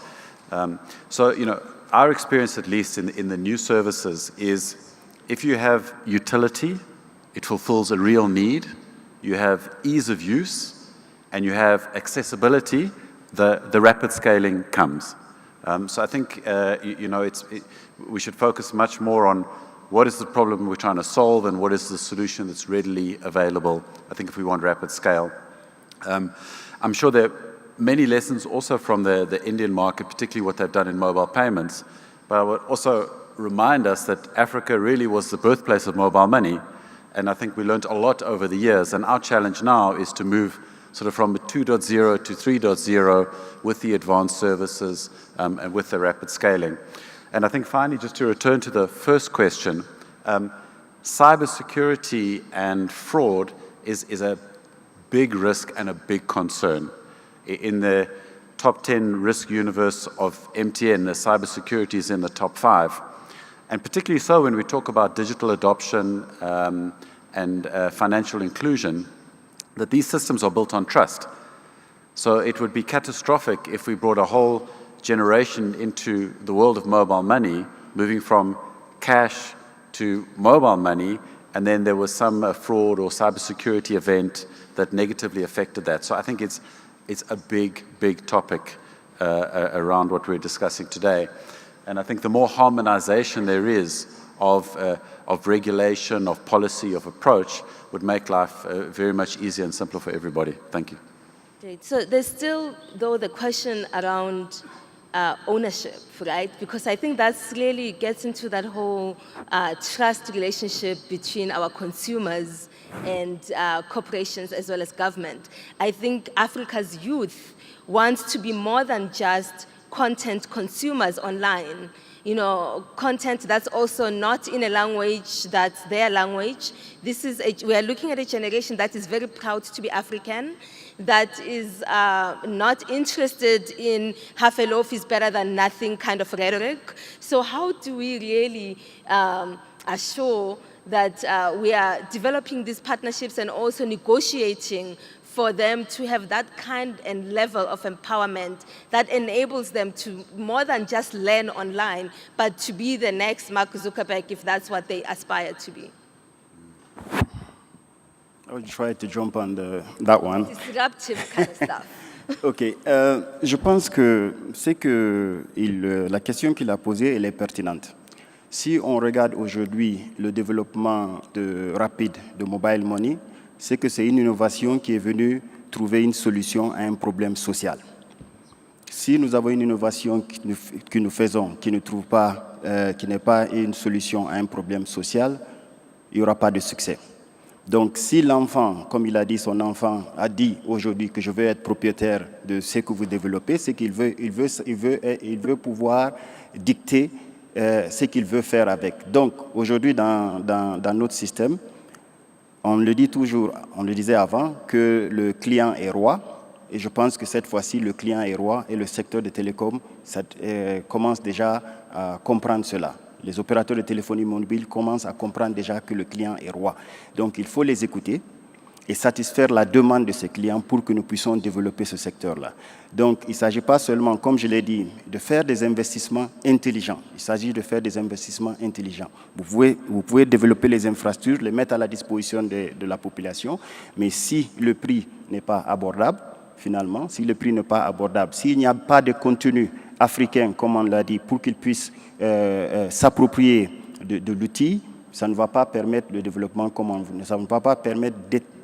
So, our experience, at least in the new services, is if you have utility, it fulfills a real need, you have ease of use, and you have accessibility, the rapid scaling comes. So I think, we should focus much more on what is the problem we're trying to solve and what is the solution that's readily available, I think, if we want rapid scale. I'm sure there are many lessons also from the Indian market, particularly what they've done in mobile payments. But I would also remind us that Africa really was the birthplace of mobile money. And I think we learned a lot over the years. And our challenge now is to move sort of from 2.0 to 3.0 with the advanced services and with the rapid scaling. And I think finally, just to return to the first question, cybersecurity and fraud is a big risk and a big concern. In the top 10 risk universe of MTN, the cybersecurity is in the top 5. And particularly so when we talk about digital adoption and financial inclusion, that these systems are built on trust. So it would be catastrophic if we brought a whole generation into the world of mobile money, moving from cash to mobile money, and then there was some fraud or cybersecurity event that negatively affected that. So I think it's a big, big topic around what we're discussing today. And I think the more harmonization there is of regulation, of policy, of approach, would make life very much easier and simpler for everybody. Thank you. Great. So there's still, though, the question around ownership, right? Because I think that really gets into that whole trust relationship between our consumers and corporations as well as government. I think Africa's youth wants to be more than just content consumers online. Content that's also not in a language that's their language. We are looking at a generation that is very proud to be African, that is not interested in half a loaf is better than nothing kind of rhetoric. So how do we really assure that we are developing these partnerships and also negotiating for them to have that kind and level of empowerment that enables them to more than just learn online, but to be the next Mark Zuckerberg if that's what they aspire to be? I'll try to jump on that one. Disruptive kind of stuff. OK. Je pense que la question qu'il a posée, elle est pertinente. Si on regarde aujourd'hui le développement rapide de mobile money, c'est que c'est une innovation qui est venue trouver une solution à un problème social. Si nous avons une innovation que nous faisons qui n'est pas une solution à un problème social, il n'y aura pas de succès. Donc si l'enfant, comme il a dit, son enfant a dit aujourd'hui que je veux être propriétaire de ce que vous développez, c'est qu'il veut pouvoir dicter ce qu'il veut faire avec. Donc aujourd'hui dans notre système, on le dit toujours, on le disait avant, que le client est roi. Et je pense que cette fois-ci, le client est roi et le secteur des télécoms commence déjà à comprendre cela. Les opérateurs de téléphonie mobile commencent à comprendre déjà que le client est roi. Donc il faut les écouter. et satisfaire la demande de ses clients pour que nous puissions développer ce secteur-là. Donc, il ne s'agit pas seulement, comme je l'ai dit, de faire des investissements intelligents. Il s'agit de faire des investissements intelligents. Vous pouvez développer les infrastructures, les mettre à la disposition de la population, mais si le prix n'est pas abordable, finalement, si le prix n'est pas abordable, s'il n'y a pas de contenu africain, comme on l'a dit, pour qu'ils puissent s'approprier de l'outil, ça ne va pas permettre le développement comme on veut, ça ne va pas permettre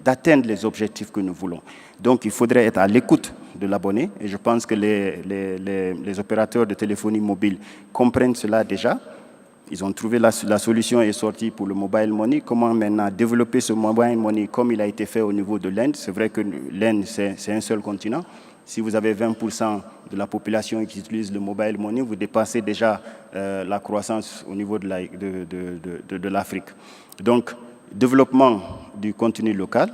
d'atteindre les objectifs que nous voulons. Donc, il faudrait être à l'écoute de l'abonné, et je pense que les opérateurs de téléphonie mobile comprennent cela déjà. Ils ont trouvé la solution est sortie pour le mobile money. Comment maintenant développer ce mobile money comme il a été fait au niveau de l'Inde? C'est vrai que l'Inde, c'est un seul continent. Si vous avez 20% de la population qui utilise le mobile money, vous dépassez déjà la croissance au niveau de l'Afrique. Donc, développement du contenu local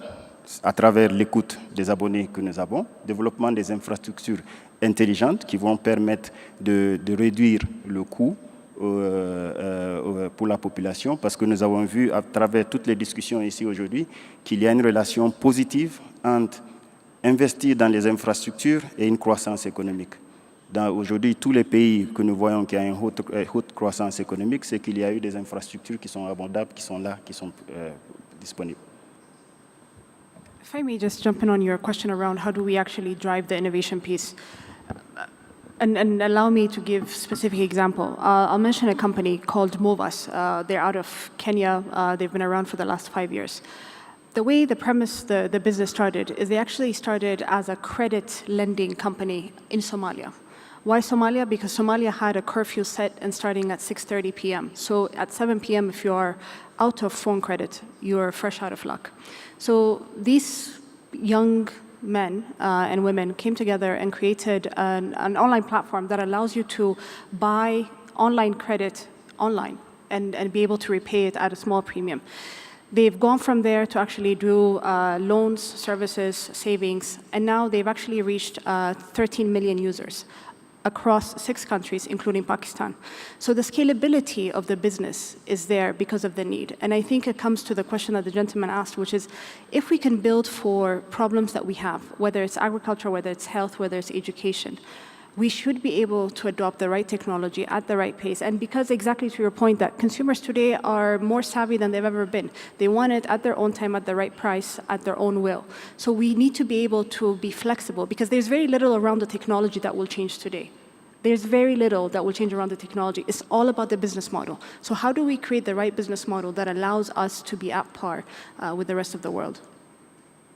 à travers l'écoute des abonnés que nous avons, développement des infrastructures intelligentes qui vont permettre de réduire le coût pour la population, parce que nous avons vu à travers toutes les discussions ici aujourd'hui qu'il y a une relation positive entre investir dans les infrastructures et une croissance économique. Aujourd'hui, tous les pays que nous voyons qui ont une haute croissance économique, c'est qu'il y a eu des infrastructures qui sont abordables, qui sont là, qui sont disponibles. If I may just jump in on your question around how do we actually drive the innovation piece, and allow me to give specific example. I'll mention a company called Movas. They're out of Kenya. They've been around for the last 5 years. The way the premise, the business started is they actually started as a credit lending company in Somalia. Why Somalia? Because Somalia had a curfew set and starting at 6:30 p.m. So at 7 p.m., if you are out of phone credit, you're fresh out of luck. So these young men and women came together and created an online platform that allows you to buy online credit online and be able to repay it at a small premium. They've gone from there to actually do loans, services, savings, and now they've actually reached 13 million users across 6 countries, including Pakistan. So the scalability of the business is there because of the need. And I think it comes to the question that the gentleman asked, which is, if we can build for problems that we have, whether it's agriculture, whether it's health, whether it's education, we should be able to adopt the right technology at the right pace. And because exactly to your point that consumers today are more savvy than they've ever been. They want it at their own time, at the right price, at their own will. So we need to be able to be flexible because there's very little around the technology that will change today. There's very little that will change around the technology. It's all about the business model. So how do we create the right business model that allows us to be at par with the rest of the world?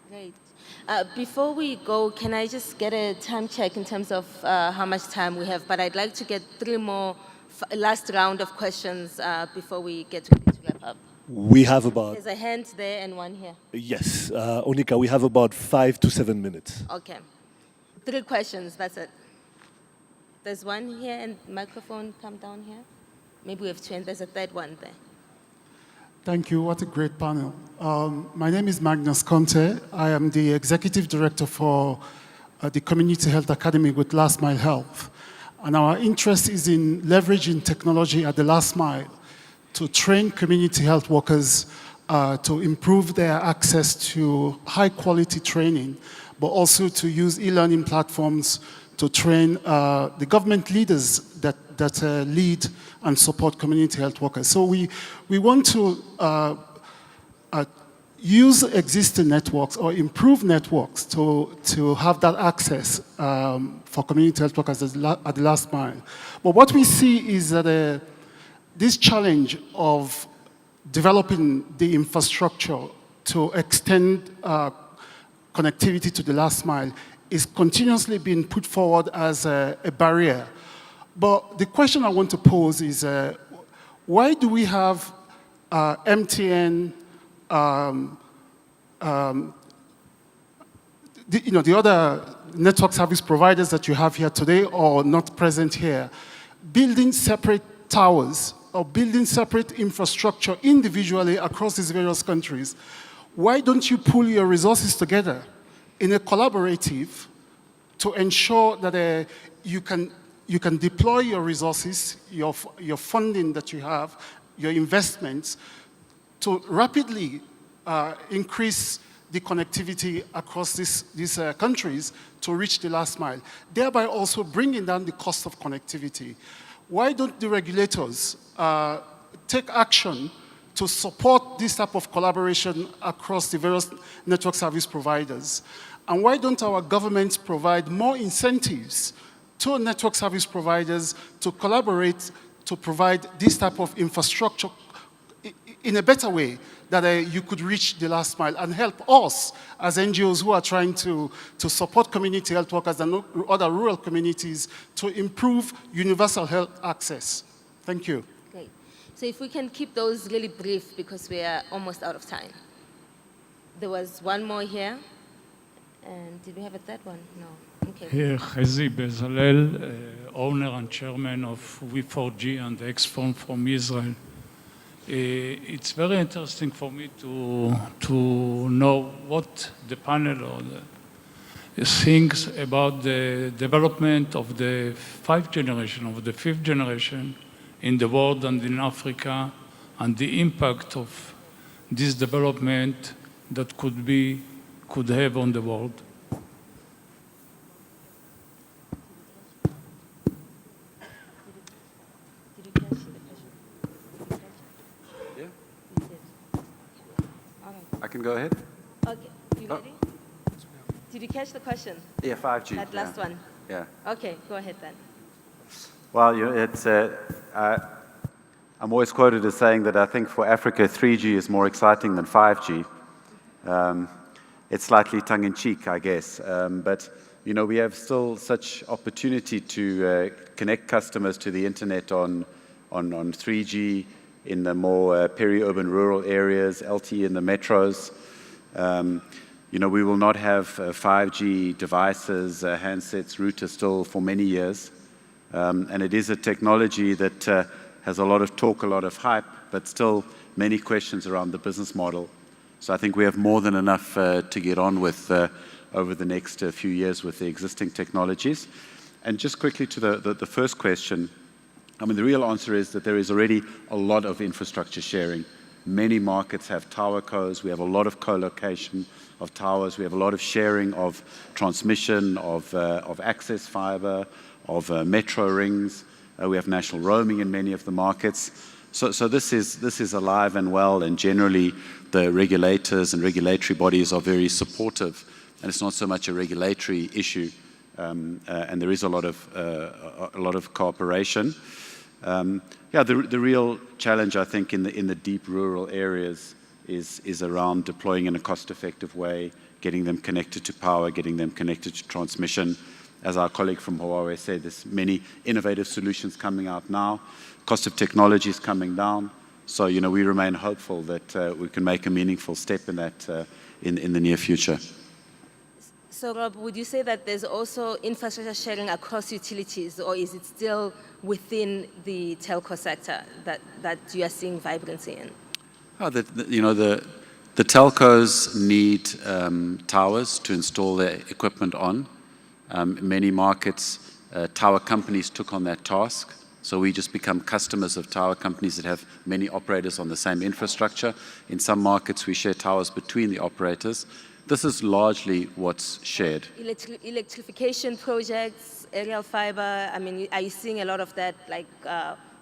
Great. Before we go, can I just get a time check in terms of how much time we have? But I'd like to get 3 more last round of questions before we get to wrap up. We have about... There's a hand there and one here. Yes, Onika, we have about 5 to 7 minutes. Okay. 3 questions, that's it. There's one here and microphone come down here. Maybe we have 2 and there's a 3rd one there. Thank you. What a great panel. My name is Magnus Conte. I am the Executive Director for the Community Health Academy with Last Mile Health. And our interest is in leveraging technology at the last mile to train community health workers to improve their access to high-quality training, but also to use e-learning platforms to train the government leaders that lead and support community health workers. So we want to use existing networks or improve networks to have that access for community health workers at the last mile. But what we see is that this challenge of developing the infrastructure to extend connectivity to the last mile is continuously being put forward as a barrier. But the question I want to pose is, why do we have MTN, the other network service providers that you have here today or not present here, building separate towers or building separate infrastructure individually across these various countries? Why don't you pool your resources together in a collaborative to ensure that you can deploy your resources, your funding that you have, your investments, to rapidly increase the connectivity across these countries to reach the last mile, thereby also bringing down the cost of connectivity. Why don't the regulators take action to support this type of collaboration across the various network service providers? And why don't our governments provide more incentives to network service providers to collaborate to provide this type of infrastructure in a better way that you could reach the last mile and help us as NGOs who are trying to support community health workers and other rural communities to improve universal health access. Thank you. Great. So if we can keep those really brief because we are almost out of time. There was one more here. And did we have a third one? No. Okay. Here, Chezi Bezalel, owner and chairman of We4G and X-Phone from Israel. It's very interesting for me to know what the panel or thinks about the development of the 5th generation, of the 5th generation in the world and in Africa, and the impact of this development that could have on the world. I can go ahead? Okay, you ready? Did you catch the question? Yeah, 5G. That last one? Yeah. Okay, go ahead then. Well, it's, I'm always quoted as saying that I think for Africa, 3G is more exciting than 5G. It's slightly tongue-in-cheek, I guess. But, you know, we have still such opportunity to connect customers to the internet on 3G in the more peri-urban rural areas, LTE in the metros. You know, we will not have 5G devices, handsets, routers still for many years. And it is a technology that has a lot of talk, a lot of hype, but still many questions around the business model. So I think we have more than enough to get on with over the next few years with the existing technologies. And just quickly to the first question, I mean, the real answer is that there is already a lot of infrastructure sharing. Many markets have tower cos. We have a lot of co-location of towers. We have a lot of sharing of transmission, of access fiber, of metro rings. We have national roaming in many of the markets. So this is alive and well, and generally the regulators and regulatory bodies are very supportive. And it's not so much a regulatory issue, and there is a lot of cooperation. Yeah, the real challenge, I think, in the deep rural areas is around deploying in a cost-effective way, getting them connected to power, getting them connected to transmission. As our colleague from Huawei said, there's many innovative solutions coming out now. Cost of technology is coming down. So, you know, we remain hopeful that we can make a meaningful step in that in the near future. So, Rob, would you say that there's also infrastructure sharing across utilities, or is it still within the telco sector that you are seeing vibrancy in? Oh, you know, the telcos need towers to install their equipment on. In many markets, tower companies took on that task. So we just become customers of tower companies that have many operators on the same infrastructure. In some markets, we share towers between the operators. This is largely what's shared. Electrification projects, aerial fiber, I mean, are you seeing a lot of that, like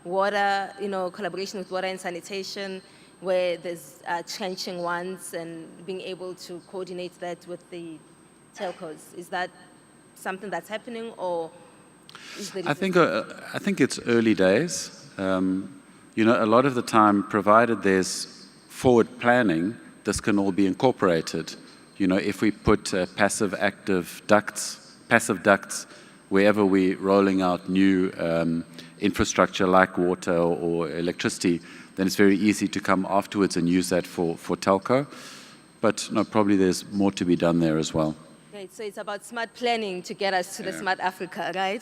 water, you know, collaboration with water and sanitation, where there's trenching ones and being able to coordinate that with the telcos? Is that something that's happening, or is there... I think it's early days. You know, a lot of the time, provided there's forward planning, this can all be incorporated. You know, if we put passive ducts wherever we're rolling out new infrastructure like water or electricity, then it's very easy to come afterwards and use that for telco. But no, probably there's more to be done there as well. Right, so it's about smart planning to get us to the smart Africa, right?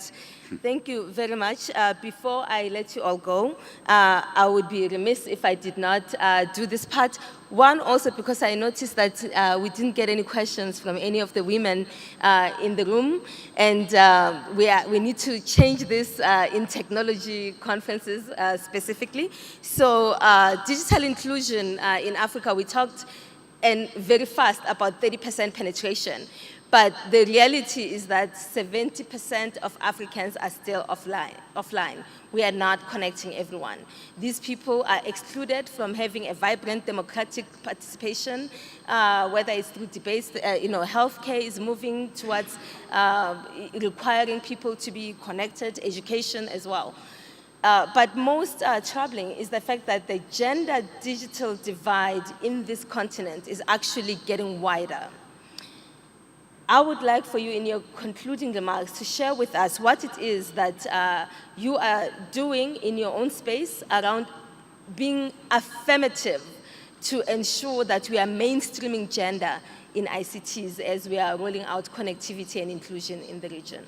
Thank you very much. Before I let you all go, I would be remiss if I did not do this part. One, also because I noticed that we didn't get any questions from any of the women in the room, and we need to change this in technology conferences specifically. So digital inclusion in Africa, we talked and very fast, about 30% penetration. But the reality is that 70% of Africans are still offline. We are not connecting everyone. These people are excluded from having a vibrant democratic participation, whether it's through debates. Healthcare is moving towards requiring people to be connected, education as well. But most troubling is the fact that the gender-digital divide in this continent is actually getting wider. I would like for you, in your concluding remarks, to share with us what it is that you are doing in your own space around being affirmative to ensure that we are mainstreaming gender in ICTs as we are rolling out connectivity and inclusion in the region.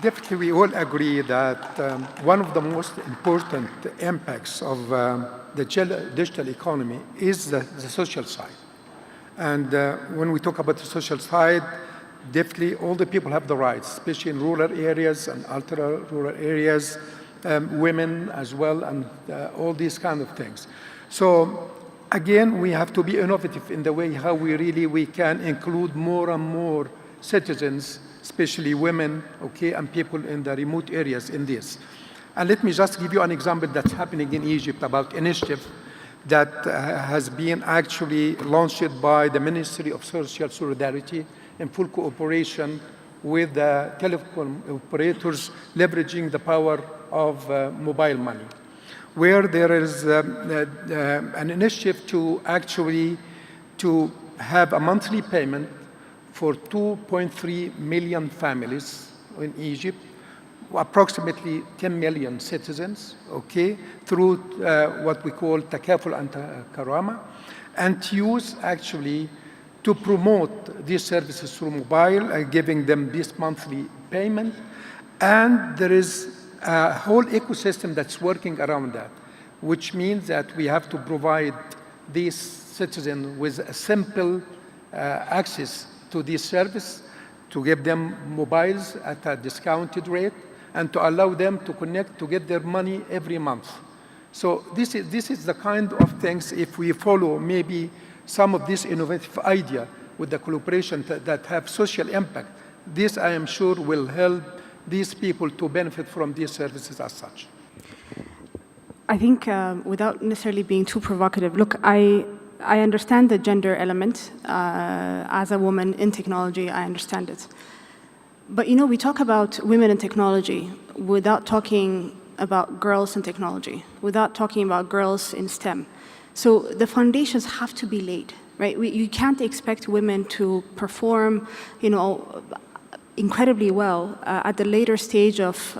Definitely, we all agree that one of the most important impacts of the digital economy is the social side. And when we talk about the social side, definitely all the people have the rights, especially in rural areas and ultra-rural areas, women as well, and all these kind of things. So again, we have to be innovative in the way how we can include more and more citizens, especially women, okay, and people in the remote areas in this. And let me just give you an example that's happening in Egypt about initiative that has been actually launched by the Ministry of Social Solidarity in full cooperation with the telecom operators, leveraging the power of mobile money, where there is an initiative to actually have a monthly payment for 2.3 million families in Egypt, approximately 10 million citizens, okay, through what we call takaful and karama, and to use actually to promote these services through mobile, giving them this monthly payment. And there is a whole ecosystem that's working around that, which means that we have to provide these citizens with a simple access to this service, to give them mobiles at a discounted rate, and to allow them to connect to get their money every month. So this is the kind of things, if we follow maybe some of this innovative idea with the collaboration that have social impact, this I am sure will help these people to benefit from these services as such. I think without necessarily being too provocative, look, I understand the gender element. As a woman in technology, I understand it. But we talk about women in technology without talking about girls in technology, without talking about girls in STEM. So the foundations have to be laid, right? You can't expect women to perform, incredibly well at the later stage of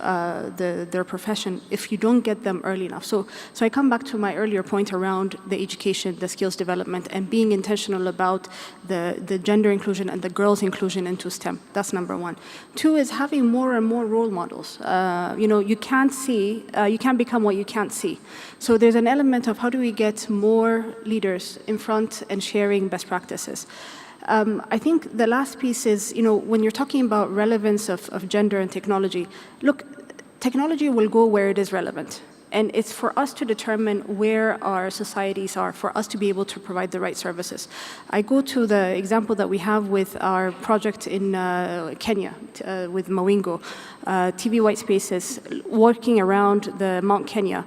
their profession if you don't get them early enough. So I come back to my earlier point around the education, the skills development, and being intentional about the gender inclusion and the girls' inclusion into STEM. That's number one. Two is having more and more role models. You can't become what you can't see. So there's an element of how do we get more leaders in front and sharing best practices. I think the last piece is, when you're talking about relevance of gender and technology, look, technology will go where it is relevant. And it's for us to determine where our societies are, for us to be able to provide the right services. I go to the example that we have with our project in Kenya, with Mawingo, TV White Spaces, working around the Mount Kenya,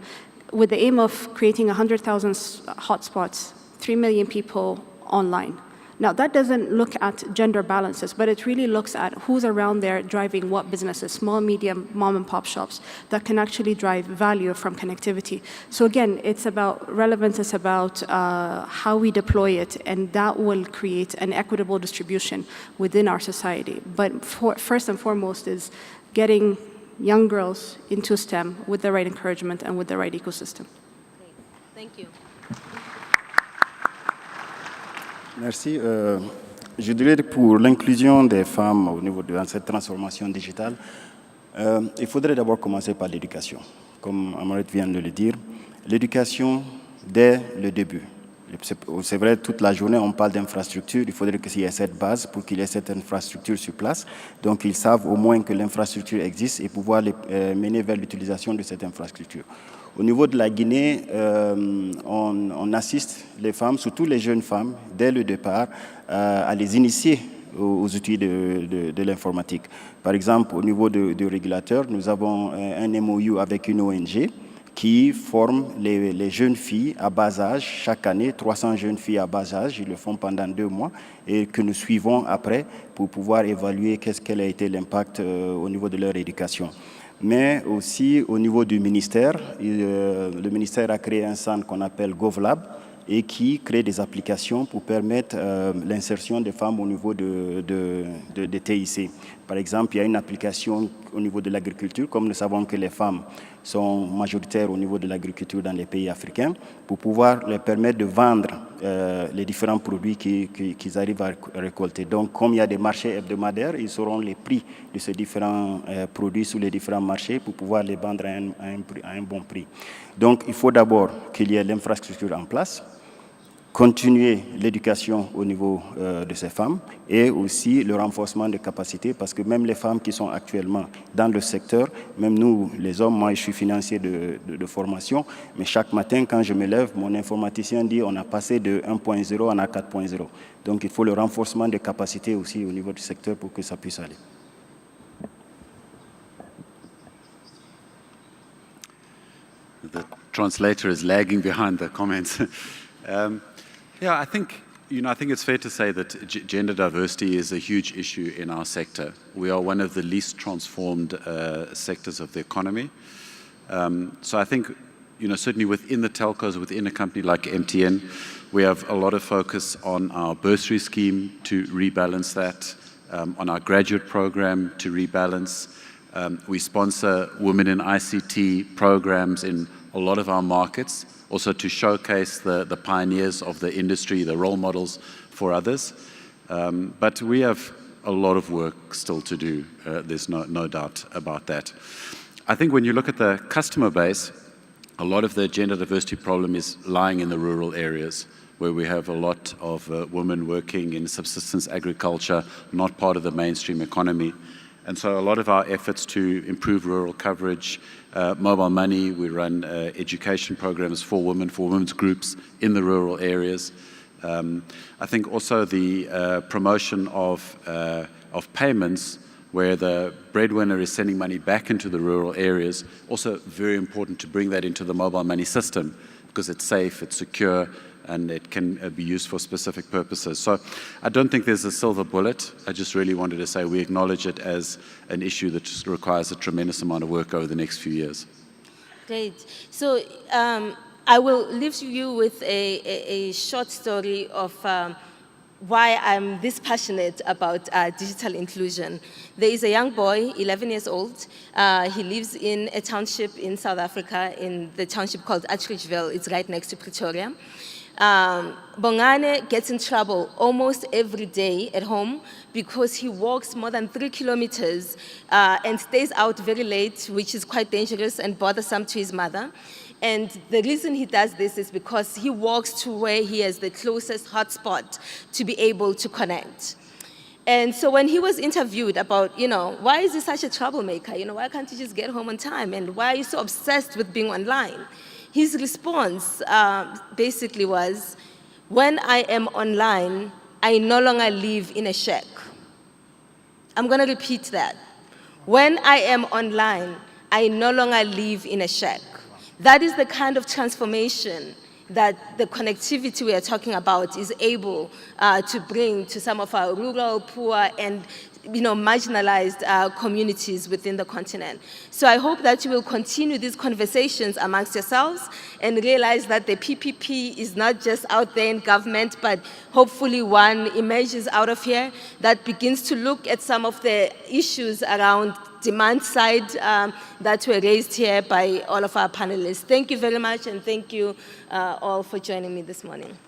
with the aim of creating 100,000 hotspots, 3 million people online. Now, that doesn't look at gender balances, but it really looks at who's around there driving what businesses, small, medium, mom and pop shops that can actually drive value from connectivity. So again, it's about relevance, it's about how we deploy it, and that will create an equitable distribution within our society. But first and foremost is getting young girls into STEM with the right encouragement and with the right ecosystem. Great. Thank you. Merci. Je dirais que pour l'inclusion des femmes au niveau de cette transformation digitale, il faudrait d'abord commencer par l'éducation. Comme Amaret vient de le dire, l'éducation dès le début. C'est vrai, toute la journée, on parle d'infrastructure. Il faudrait qu'il y ait cette base pour qu'il y ait cette infrastructure sur place. Donc, ils savent au moins que l'infrastructure existe et pouvoir les mener vers l'utilisation de cette infrastructure. Au niveau de la Guinée, on assiste les femmes, surtout les jeunes femmes, dès le départ, à les initier aux outils de l'informatique. Par exemple, au niveau du régulateur, nous avons un MOU avec une ONG qui forme les jeunes filles à bas âge. Chaque année, 300 jeunes filles à bas âge, ils le font pendant 2 mois et que nous suivons après pour pouvoir évaluer quel a été l'impact au niveau de leur éducation. Mais aussi au niveau du ministère, le ministère a créé un centre qu'on appelle GovLab et qui crée des applications pour permettre l'insertion des femmes au niveau de TIC. Par exemple, il y a une application au niveau de l'agriculture, comme nous savons que les femmes sont majoritaires au niveau de l'agriculture dans les pays africains, pour pouvoir leur permettre de vendre les différents produits qu'ils arrivent à récolter. Donc, comme il y a des marchés hebdomadaires, ils sauront les prix de ces différents produits sur les différents marchés pour pouvoir les vendre à un bon prix. Donc, il faut d'abord qu'il y ait l'infrastructure en place, continuer l'éducation au niveau de ces femmes et aussi le renforcement des capacités parce que même les femmes qui sont actuellement dans le secteur, même nous les hommes, moi je suis financier de formation, mais chaque matin quand je me lève, mon informaticien dit on a passé de 1.0 à 4.0. Donc il faut le renforcement des capacités aussi au niveau du secteur pour que ça puisse aller. The translator is lagging behind the comments. Yeah, I think it's fair to say that gender diversity is a huge issue in our sector. We are one of the least transformed sectors of the economy. So I think, certainly within the telcos, within a company like MTN, we have a lot of focus on our bursary scheme to rebalance that, on our graduate program to rebalance. We sponsor women in ICT programs in a lot of our markets, also to showcase the pioneers of the industry, the role models for others. But we have a lot of work still to do. There's no doubt about that. I think when you look at the customer base, a lot of the gender diversity problem is lying in the rural areas, where we have a lot of women working in subsistence agriculture, not part of the mainstream economy. And so a lot of our efforts to improve rural coverage, mobile money, we run education programs for women's groups in the rural areas. I think also the promotion of payments where the breadwinner is sending money back into the rural areas, also very important to bring that into the mobile money system because it's safe, it's secure, and it can be used for specific purposes. So I don't think there's a silver bullet. I just really wanted to say we acknowledge it as an issue that just requires a tremendous amount of work over the next few years. Great. So I will leave you with a short story of why I'm this passionate about digital inclusion. There is a young boy, 11 years old. He lives in a township in South Africa, in the township called Atteridgeville. It's right next to Pretoria. Bongane gets in trouble almost every day at home because he walks more than 3 kilometers and stays out very late, which is quite dangerous and bothersome to his mother. And the reason he does this is because he walks to where he has the closest hotspot to be able to connect. And so when he was interviewed about, why is he such a troublemaker? Why can't you just get home on time? And why are you so obsessed with being online? His response basically was, when I am online, I no longer live in a shack. I'm going to repeat that. When I am online, I no longer live in a shack. That is the kind of transformation that the connectivity we are talking about is able to bring to some of our rural, poor, and marginalized communities within the continent. So I hope that you will continue these conversations amongst yourselves and realize that the PPP is not just out there in government, but hopefully one emerges out of here that begins to look at some of the issues around demand side that were raised here by all of our panelists. Thank you very much, and thank you all for joining me this morning.